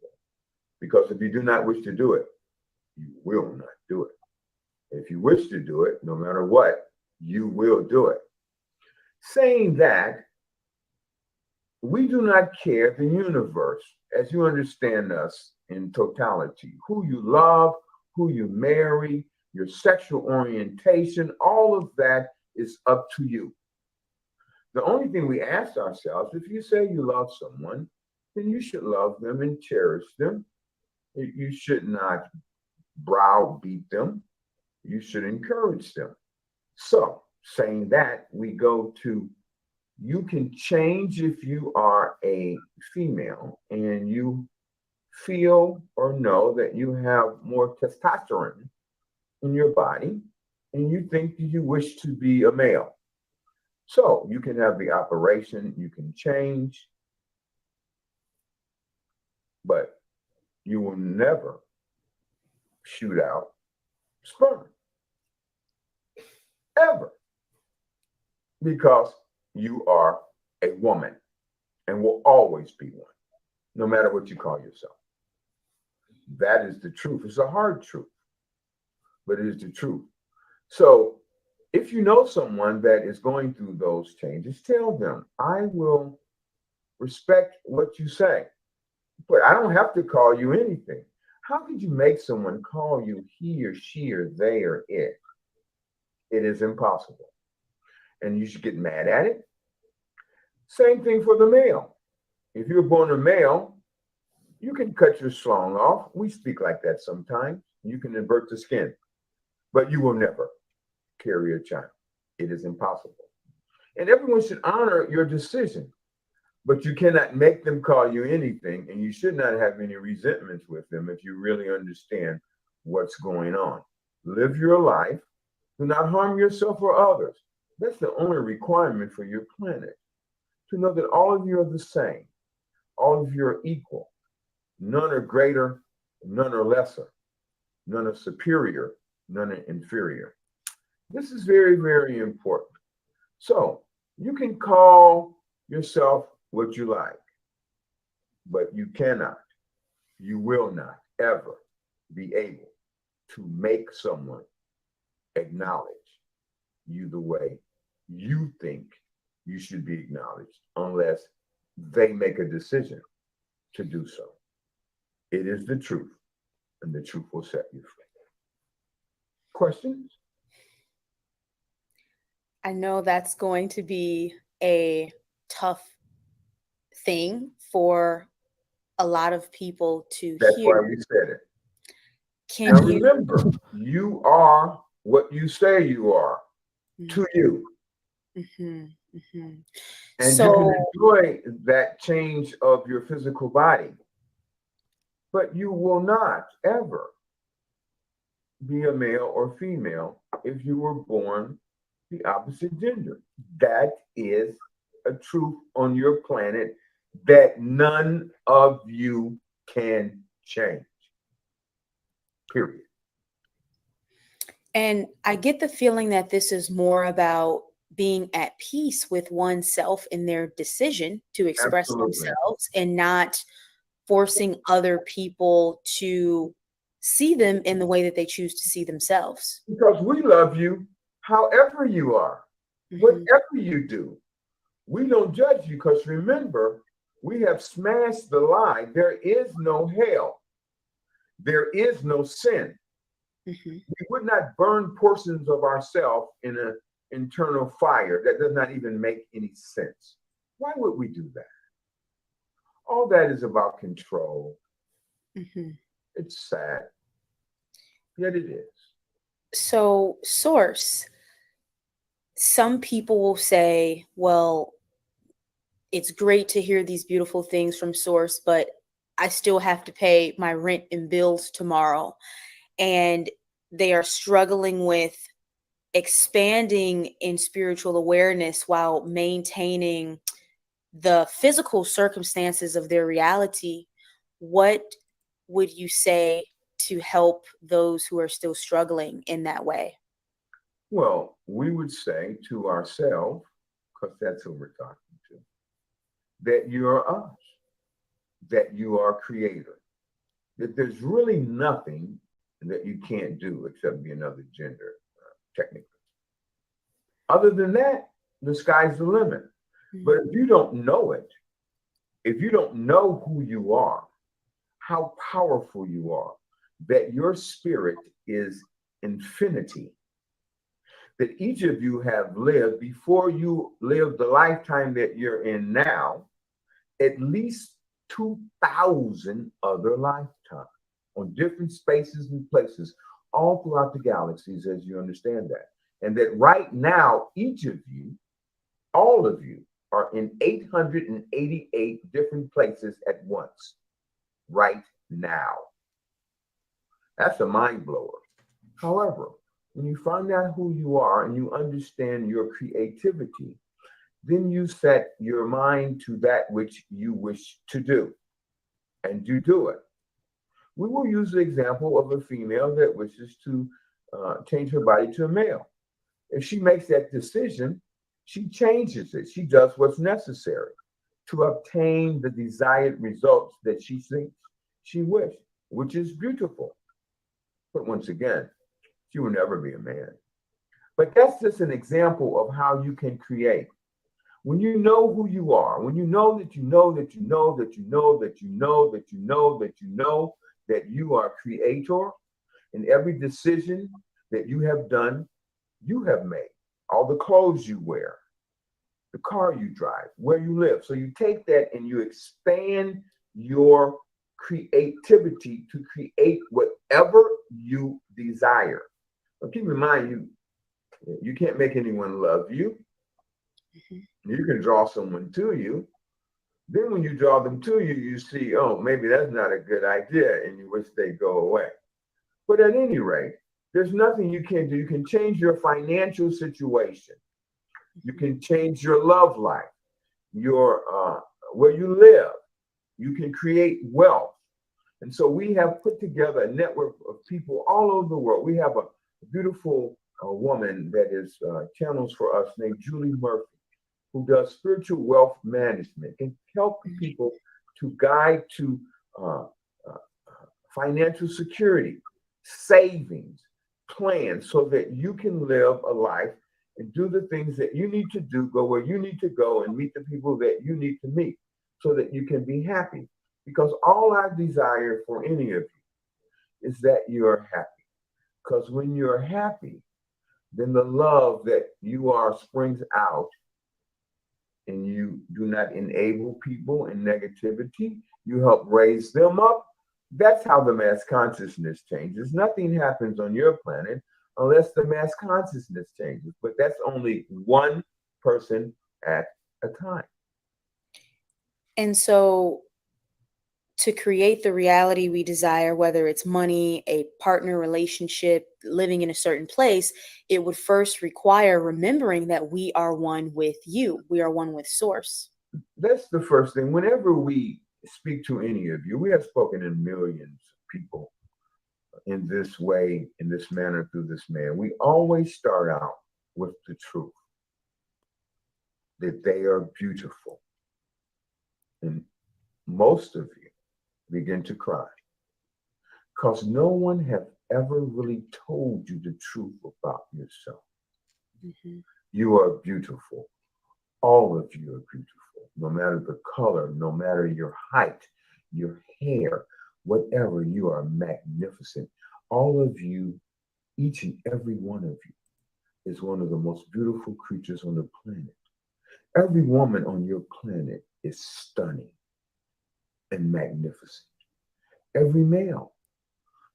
S5: Because if you do not wish to do it, you will not do it. If you wish to do it, no matter what, you will do it. Saying that, we do not care the universe, as you understand us in totality, who you love, who you marry, your sexual orientation, all of that is up to you. The only thing we ask ourselves, if you say you love someone, then you should love them and cherish them. You should not browbeat them. You should encourage them. So, saying that, we go to, you can change if you are a female and you feel or know that you have more testosterone in your body and you think that you wish to be a male. So you can have the operation, you can change, but you will never shoot out sperm. Ever. Because you are a woman and will always be one, no matter what you call yourself. That is the truth. It's a hard truth, but it is the truth. So if you know someone that is going through those changes, tell them, I will respect what you say, but I don't have to call you anything. How could you make someone call you he or she or they or it? It is impossible. And you should get mad at it. Same thing for the male. If you're born a male, you can cut your schlong off. We speak like that sometimes. You can invert the skin, but you will never carry a child. It is impossible. And everyone should honor your decision, but you cannot make them call you anything, and you should not have any resentments with them if you really understand what's going on. Live your life. Do not harm yourself or others. That's the only requirement for your planet. To know that all of you are the same. All of you are equal. None are greater, none are lesser. None are superior, none are inferior. This is very, very important. So you can call yourself what you like, but you cannot, you will not ever be able to make someone acknowledge you the way you think you should be acknowledged unless they make a decision to do so. It is the truth, and the truth will set you free. Questions?
S3: I know that's going to be a tough thing for a lot of people to
S5: That's
S3: hear.
S5: why we said it.
S3: Can
S5: Now
S3: you
S5: remember, you are what you say you are to you.
S3: Mhm, mhm.
S5: And
S3: So
S5: you can enjoy that change of your physical body, but you will not ever be a male or female if you were born the opposite gender. That is a truth on your planet that none of you can change. Period.
S3: and I get the feeling that this is more about being at peace with oneself in their decision to express
S5: Absolutely.
S3: themselves and not forcing other people to see them in the way that they choose to see themselves.
S5: Because we love you however you are,
S3: Mhm.
S5: whatever you do. We don't judge you because remember, we have smashed the lie. There is no hell. There is no sin.
S3: Mhm.
S5: We would not burn portions of ourselves in an internal fire. That does not even make any sense. Why would we do that? All that is about control.
S3: Mhm.
S5: It's sad, yet it is.
S3: So, source, some people will say, well, it's great to hear these beautiful things from source, but I still have to pay my rent and bills tomorrow. And they are struggling with expanding in spiritual awareness while maintaining the physical circumstances of their reality. What would you say to help those who are still struggling in that way?
S5: Well, we would say to ourselves, because that's who we're talking to, that you are us, that you are creator, that there's really nothing that you can't do except be another gender, technically. Other than that, the sky's the limit. But if you don't know it, if you don't know who you are, how powerful you are, that your spirit is infinity, that each of you have lived before you live the lifetime that you're in now, at least 2,000 other lifetimes on different spaces and places all throughout the galaxies, as you understand that. And that right now, each of you, all of you, are in 888 different places at once, right now. That's a mind blower. However, when you find out who you are and you understand your creativity, then you set your mind to that which you wish to do, and you do it. We will use the example of a female that wishes to change her body to a male. If she makes that decision, she changes it. She does what's necessary to obtain the desired results that she thinks she wished, which is beautiful. But once again, she will never be a man. But that's just an example of how you can create. When you know who you are, when you know that you know that you know that you know that you know that you know that you know that you are creator, and every decision that you have done, you have made. All the clothes you wear, the car you drive, where you live. So you take that and you expand your creativity to create whatever you desire. But keep in mind, you can't make anyone love you. You can draw someone to you. Then when you draw them to you, you see, oh, maybe that's not a good idea, and you wish they go away. But at any rate, there's nothing you can't do. You can change your financial situation. You can change your love life, your where you live. You can create wealth. And so we have put together a network of people all over the world. We have a beautiful woman that is channels for us named Julie Murphy, who does spiritual wealth management and help people to guide to uh, financial security, savings, plans, so that you can live a life and do the things that you need to do, go where you need to go, and meet the people that you need to meet so that you can be happy. Because all I desire for any of you is that you are happy. Because when you're happy, then the love that you are springs out, and you do not enable people in negativity. You help raise them up. That's how the mass consciousness changes. Nothing happens on your planet unless the mass consciousness changes, but that's only one person at a time.
S3: And so, to create the reality we desire, whether it's money, a partner relationship, living in a certain place, it would first require remembering that we are one with you. We are one with Source.
S5: That's the first thing. Whenever we speak to any of you, we have spoken to millions of people in this way, in this manner, through this man. We always start out with the truth that they are beautiful. And most of you begin to cry because no one have ever really told you the truth about yourself.
S3: Mm-hmm.
S5: You are beautiful. All of you are beautiful, no matter the color, no matter your height, your hair, whatever, you are magnificent. All of you, each and every one of you, is one of the most beautiful creatures on the planet. Every woman on your planet is stunning and magnificent. Every male.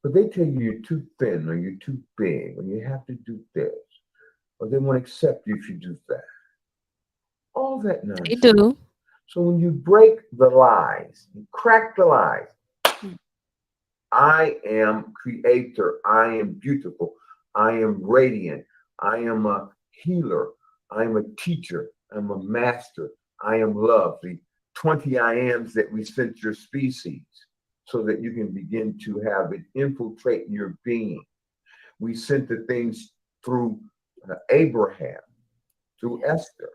S5: But they tell you you're too thin, or you're too big, or you have to do this, or they won't accept you if you do that. All that nonsense.
S1: They do.
S5: So when you break the lies, you crack the lies. I am creator. I am beautiful. I am radiant. I am a healer. I am a teacher. I'm a master. I am love. The 20 I ams that we sent your species so that you can begin to have it infiltrate your being. We sent the things through Abraham, through Esther.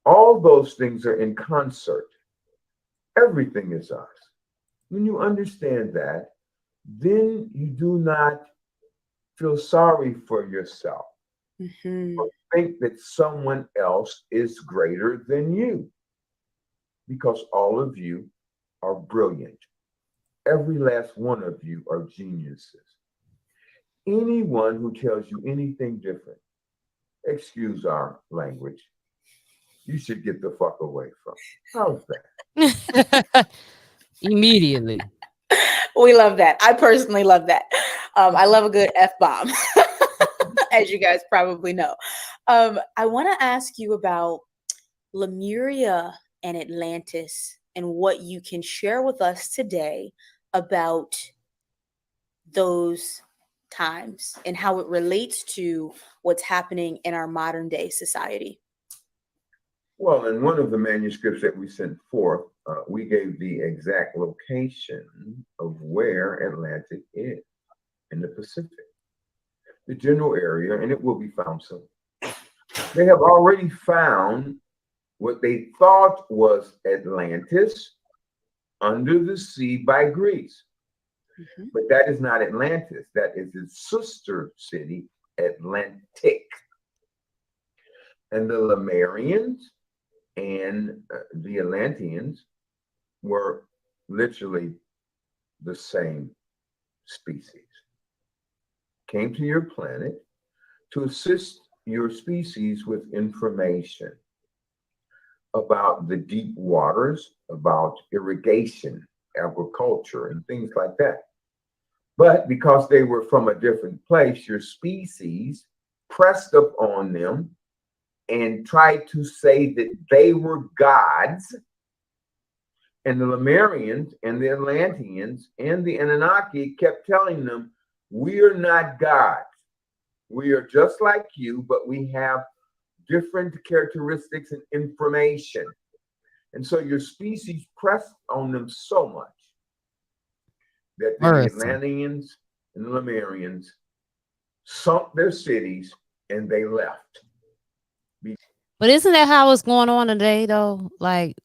S5: All those things are in concert. Everything is us. When you understand that, then you do not feel sorry for yourself.
S3: Mm-hmm.
S5: Or think that someone else is greater than you, because all of you are brilliant. Every last one of you are geniuses. Anyone who tells you anything different, excuse our language, you should get the fuck away from. How's that?
S1: Immediately.
S3: We love that. I personally love that. I love a good F-bomb, as you guys probably know. I want to ask you about Lemuria and Atlantis and what you can share with us today about those times and how it relates to what's happening in our modern day society.
S5: Well, in one of the manuscripts that we sent forth, we gave the exact location of where Atlantic is in the Pacific, the general area, and it will be found soon. They have already found what they thought was Atlantis under the sea by Greece. Mm-hmm. But that is not Atlantis. That is its sister city, Atlantic. And the Lemurians and the Atlanteans were literally the same species. Came to your planet to assist your species with information about the deep waters, about irrigation, agriculture, and things like that. But because they were from a different place, your species pressed up on them and tried to say that they were gods. And the Lemurians and the Atlanteans and the Anunnaki kept telling them, we are not gods. We are just like you, but we have different characteristics and information. And so your species pressed on them so much that the Atlanteans and the Lemurians sunk their cities and they left.
S1: But isn't that how it's going on today, though? Like,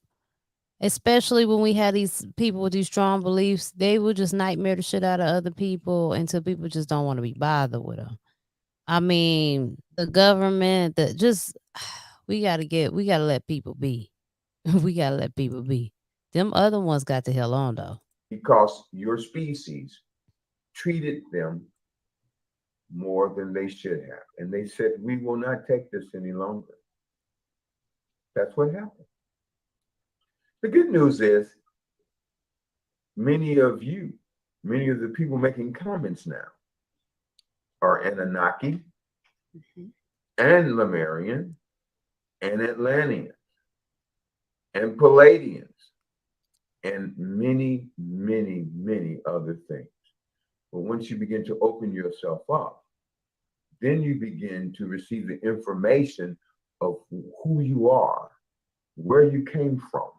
S1: especially when we have these people with these strong beliefs, they will just nightmare the shit out of other people until people just don't want to be bothered with them. I mean, the government, the just we gotta let people be. We gotta let people be. Them other ones got the hell on though.
S5: because your species treated them more than they should have. And they said, we will not take this any longer. That's what happened. The good news is many of you, many of the people making comments now are Anunnaki
S3: Mhm.
S5: and Lemurian and Atlantean and Palladians and many, many, many other things. But once you begin to open yourself up, then you begin to receive the information of who you are, where you came from.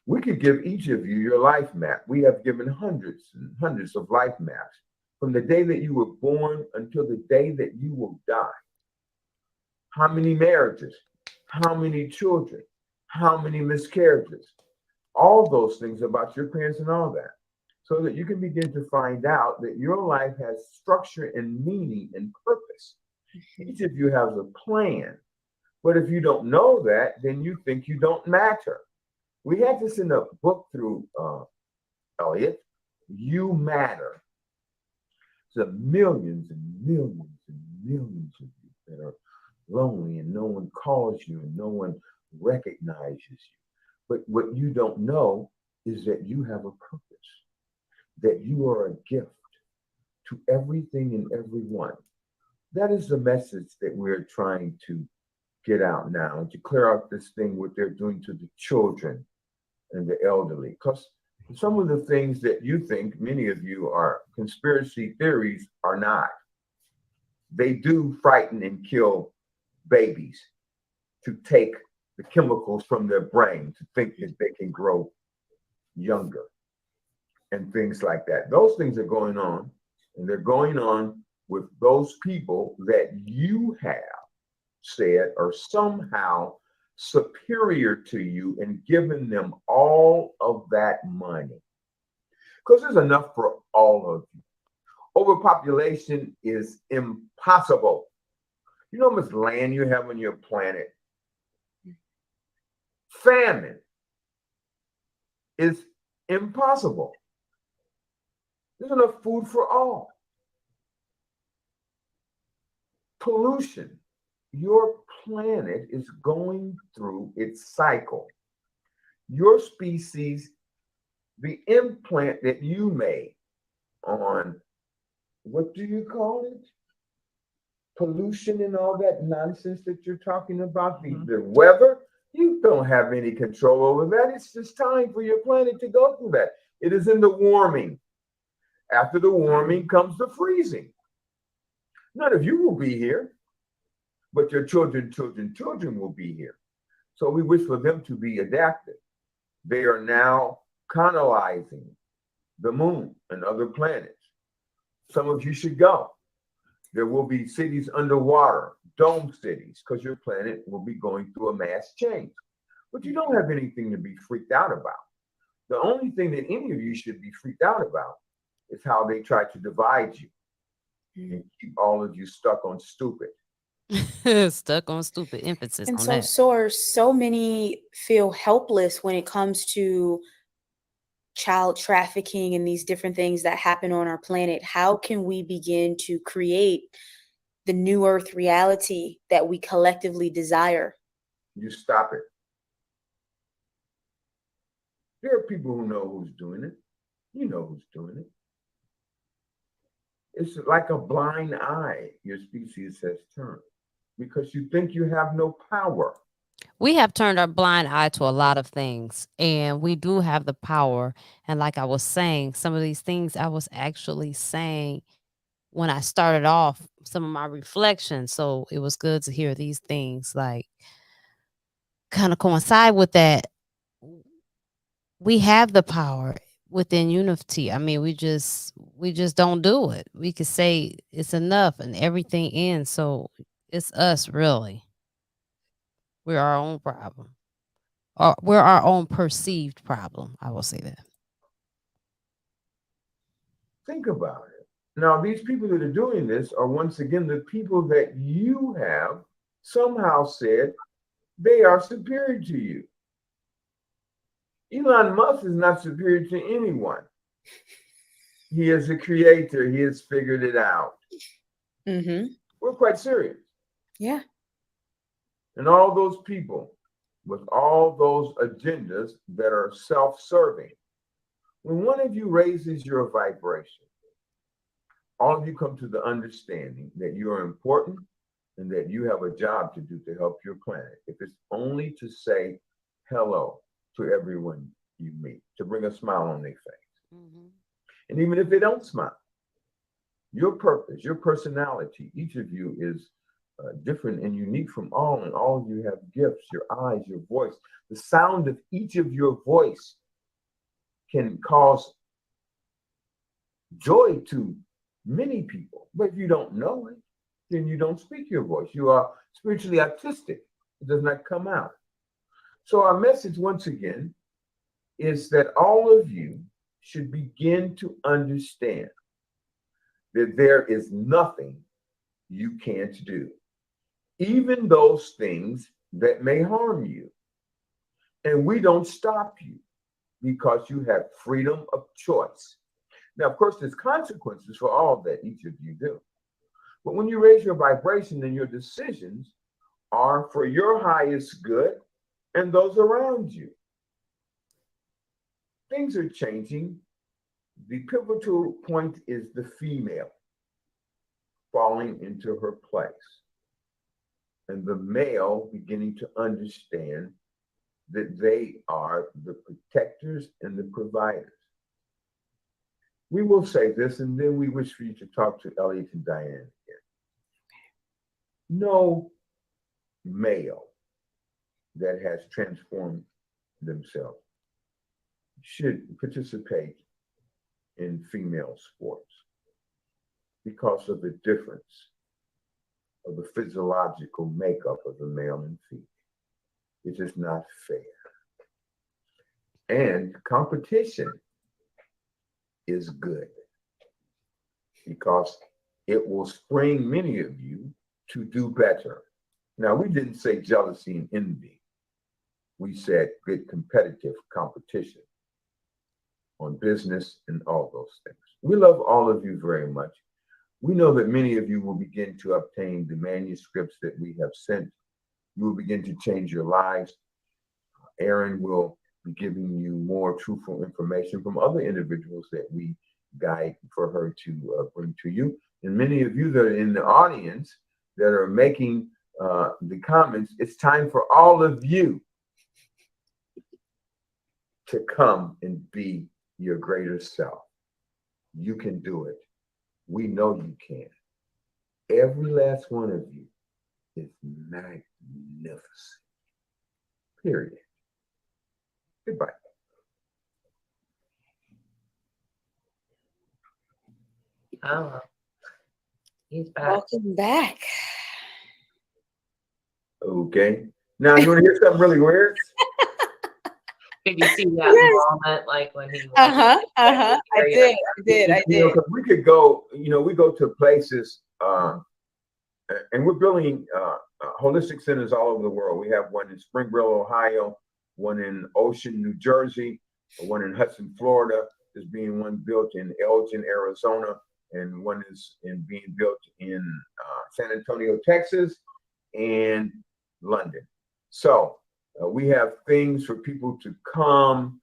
S5: We could give each of you your life map. We have given hundreds and hundreds of life maps from the day that you were born until the day that you will die. How many marriages? How many children? How many miscarriages? All those things about your parents and all that. So that you can begin to find out that your life has structure and meaning and purpose. Each of you has a plan. But if you don't know that, then you think you don't matter. We had this in a book through Elliot. You matter. So millions and millions and millions of you that are lonely and no one calls you and no one recognizes you. But what you don't know is that you have a purpose, that you are a gift to everything and everyone. That is the message that we're trying to get out now and to clear out this thing what they're doing to the children and the elderly. Because some of the things that you think, many of you, are conspiracy theories are not. They do frighten and kill babies to take the chemicals from their brain to think that they can grow younger and things like that. Those things are going on, and they're going on with those people that you have said are somehow superior to you and given them all of that money. Because there's enough for all of you. Overpopulation is impossible. You know how much land you have on your planet? Famine is impossible. There's enough food for all. Pollution. Your planet is going through its cycle. Your species, the implant that you made on, what do you call it? Pollution and all that nonsense that you're talking about, the weather, you don't have any control over that. It's just time for your planet to go through that. It is in the warming. After the warming comes the freezing. None of you will be here, but your children will be here. So we wish for them to be adapted. They are now colonizing the moon and other planets. Some of you should go. There will be cities underwater, dome cities, because your planet will be going through a mass change. But you don't have anything to be freaked out about. The only thing that any of you should be freaked out about is how they try to divide you and keep all of you stuck on stupid.
S1: Stuck on stupid emphasis
S3: And
S1: on
S3: so,
S1: that.
S3: Source, so many feel helpless when it comes to child trafficking and these different things that happen on our planet. How can we begin to create the new earth reality that we collectively desire?
S5: You stop it. There are people who know who's doing it. You know who's doing it. It's like a blind eye your species has turned because you think you have no power.
S1: We have turned our blind eye to a lot of things, and we do have the power. And like I was saying, some of these things I was actually saying when I started off some of my reflections. So it was good to hear these things like kind of coincide with that. We have the power within unity. I mean, we just don't do it. We could say it's enough and everything ends. So it's us really. We're our own problem. Or we're our own perceived problem. I will say that.
S5: Think about it. Now, these people that are doing this are once again the people that you have somehow said they are superior to you. Elon Musk is not superior to anyone. He is a creator. He has figured it out.
S3: Mm-hmm.
S5: We're quite serious.
S3: Yeah.
S5: And all those people with all those agendas that are self-serving, when one of you raises your vibration, all of you come to the understanding that you are important and that you have a job to do to help your planet. If it's only to say hello to everyone you meet, to bring a smile on their face.
S1: Mm-hmm.
S5: And even if they don't smile, your purpose, your personality, each of you is different and unique from all, and all of you have gifts, your eyes, your voice. The sound of each of your voice can cause joy to many people. But if you don't know it, then you don't speak your voice. You are spiritually autistic. It does not come out. So our message, once again, is that all of you should begin to understand that there is nothing you can't do, even those things that may harm you. And we don't stop you because you have freedom of choice. Now, of course, there's consequences for all that each of you do. But when you raise your vibration, then your decisions are for your highest good and those around you. Things are changing. The pivotal point is the female falling into her place and the male beginning to understand that they are the protectors and the providers. We will say this, and then we wish for you to talk to Elliot and Diane again. No male that has transformed themselves should participate in female sports because of the difference of the physiological makeup of the male and female. It is not fair. And competition is good because it will spring many of you to do better. Now, we didn't say jealousy and envy. We said good competitive competition on business and all those things. We love all of you very much. We know that many of you will begin to obtain the manuscripts that we have sent. You will begin to change your lives. Erin will be giving you more truthful information from other individuals that we guide for her to bring to you. And many of you that are in the audience that are making the comments, it's time for all of you to come and be your greater self. You can do it. We know you can. Every last one of you is magnificent. Period. Goodbye.
S4: Oh, he's back.
S3: Welcome back.
S5: Okay. Now, you want to hear something really weird?
S4: Did you see that moment, like when he?
S3: I did.
S5: Because we could go. We go to places, and we're building holistic centers all over the world. We have one in Springville, Ohio, one in Ocean, New Jersey, one in Hudson, Florida. There's being one built in Elgin, Arizona, and one is being built in San Antonio, Texas, and London. So we have things for people to come,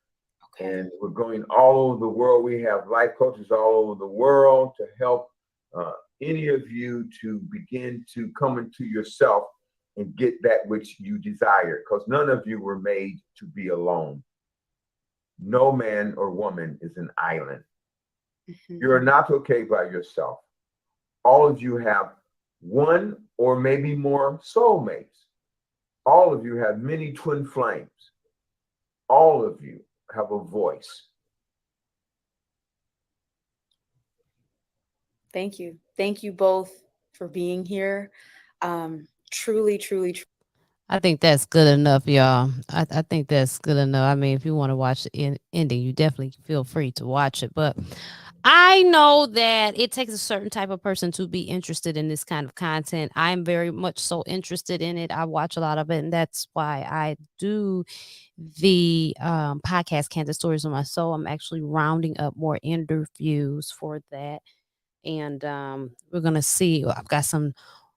S5: and we're going all over the world. We have life coaches all over the world to help any of you to begin to come into yourself and get that which you desire, because none of you were made to be alone. No man or woman is an island. Mm-hmm. You're not okay by yourself. All of you have one or maybe more soulmates. All of you have many twin flames. All of you have a voice.
S3: Thank you. Thank you both for being here. Truly.
S1: I think that's good enough, y'all. I think that's good enough. I mean, if you want to watch the ending, you definitely feel free to watch it. But I know that it takes a certain type of person to be interested in this kind of content. I'm very much so interested in it. I watch a lot of it, and that's why I do the podcast Candid Stories of My Soul. I'm actually rounding up more interviews for that, and we're gonna see. I've got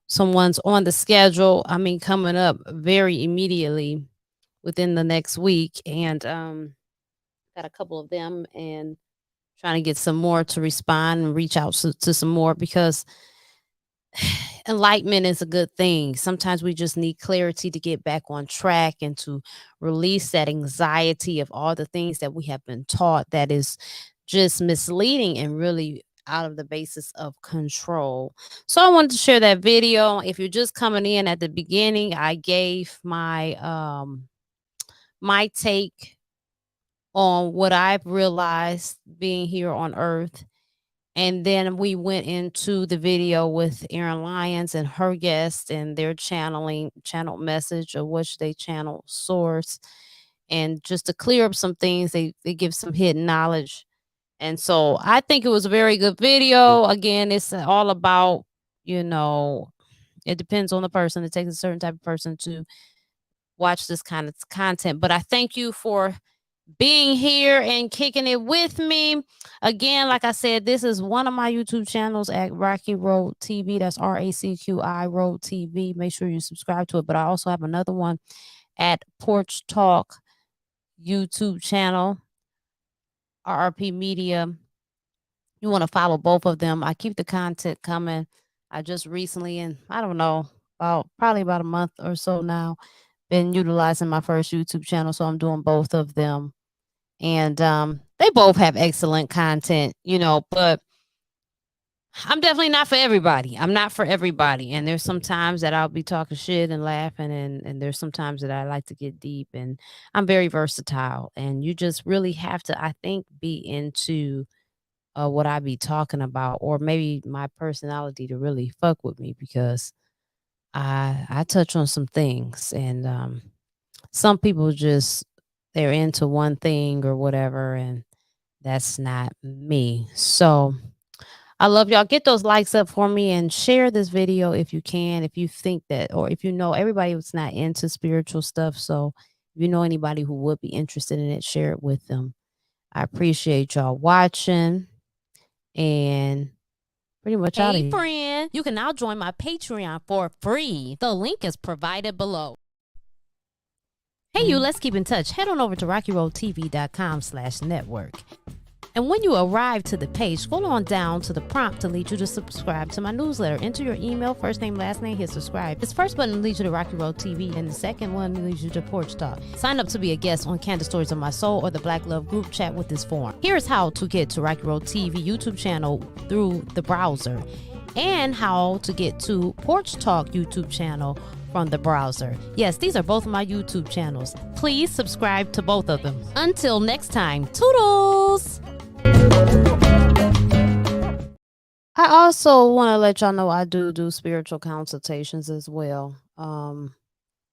S1: someone's on the schedule. I mean, coming up very immediately within the next week, and got a couple of them, and trying to get some more to respond and reach out to some more, because enlightenment is a good thing. Sometimes we just need clarity to get back on track and to release that anxiety of all the things that we have been taught that is just misleading and really out of the basis of control. So I wanted to share that video. If you're just coming in at the beginning, I gave my take on what I've realized being here on earth. And then we went into the video with Erin Lyons and her guest and their channeled message, of which they channel source. And just to clear up some things, they give some hidden knowledge. And so I think it was a very good video. Again, it's all about, it depends on the person. It takes a certain type of person to watch this kind of content. But I thank you for being here and kicking it with me. Again, like I said, this is one of my YouTube channels at Racqi Road TV. That's RACQI Road TV. Make sure you subscribe to it. But I also have another one at Porch Talk YouTube channel, RRP Media. You want to follow both of them. I keep the content coming. I just recently, and I don't know, probably about a month or so now, been utilizing my first YouTube channel. So I'm doing both of them. And they both have excellent content, but I'm definitely not for everybody. I'm not for everybody. And there's some times that I'll be talking shit and laughing, and there's some times that I like to get deep, and I'm very versatile. And you just really have to, I think, be into what I be talking about, or maybe my personality to really fuck with me, because I touch on some things, and some people just, they're into one thing or whatever, and that's not me. So I love y'all. Get those likes up for me and share this video if you can, if you think that, or if you know everybody was not into spiritual stuff. So if you know anybody who would be interested in it, share it with them. I appreciate y'all watching, and pretty much out of here. Hey friend, you can now join my Patreon for free. The link is provided below. Hey you, let's keep in touch. Head on over to RacquiRoadTV.com/network. And when you arrive to the page, scroll on down to the prompt to lead you to subscribe to my newsletter. Enter your email, first name, last name, hit subscribe. This first button leads you to Racqui Road TV, and the second one leads you to Porch Talk. Sign up to be a guest on Candid Stories of My Soul or the Black Love group chat with this form. Here's how to get to Racqui Road TV YouTube channel through the browser, and how to get to Porch Talk YouTube channel from the browser. Yes, these are both my YouTube channels. Please subscribe to both of them. Until next time, toodles! I also want to let y'all know I do spiritual consultations as well.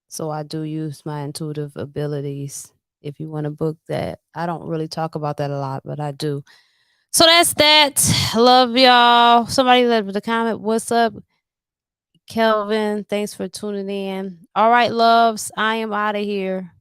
S1: So I do use my intuitive abilities. If you want to book that, I don't really talk about that a lot, but I do. So that's that. Love y'all. Somebody left a comment. What's up, Kelvin? Thanks for tuning in. All right, loves. I am out of here.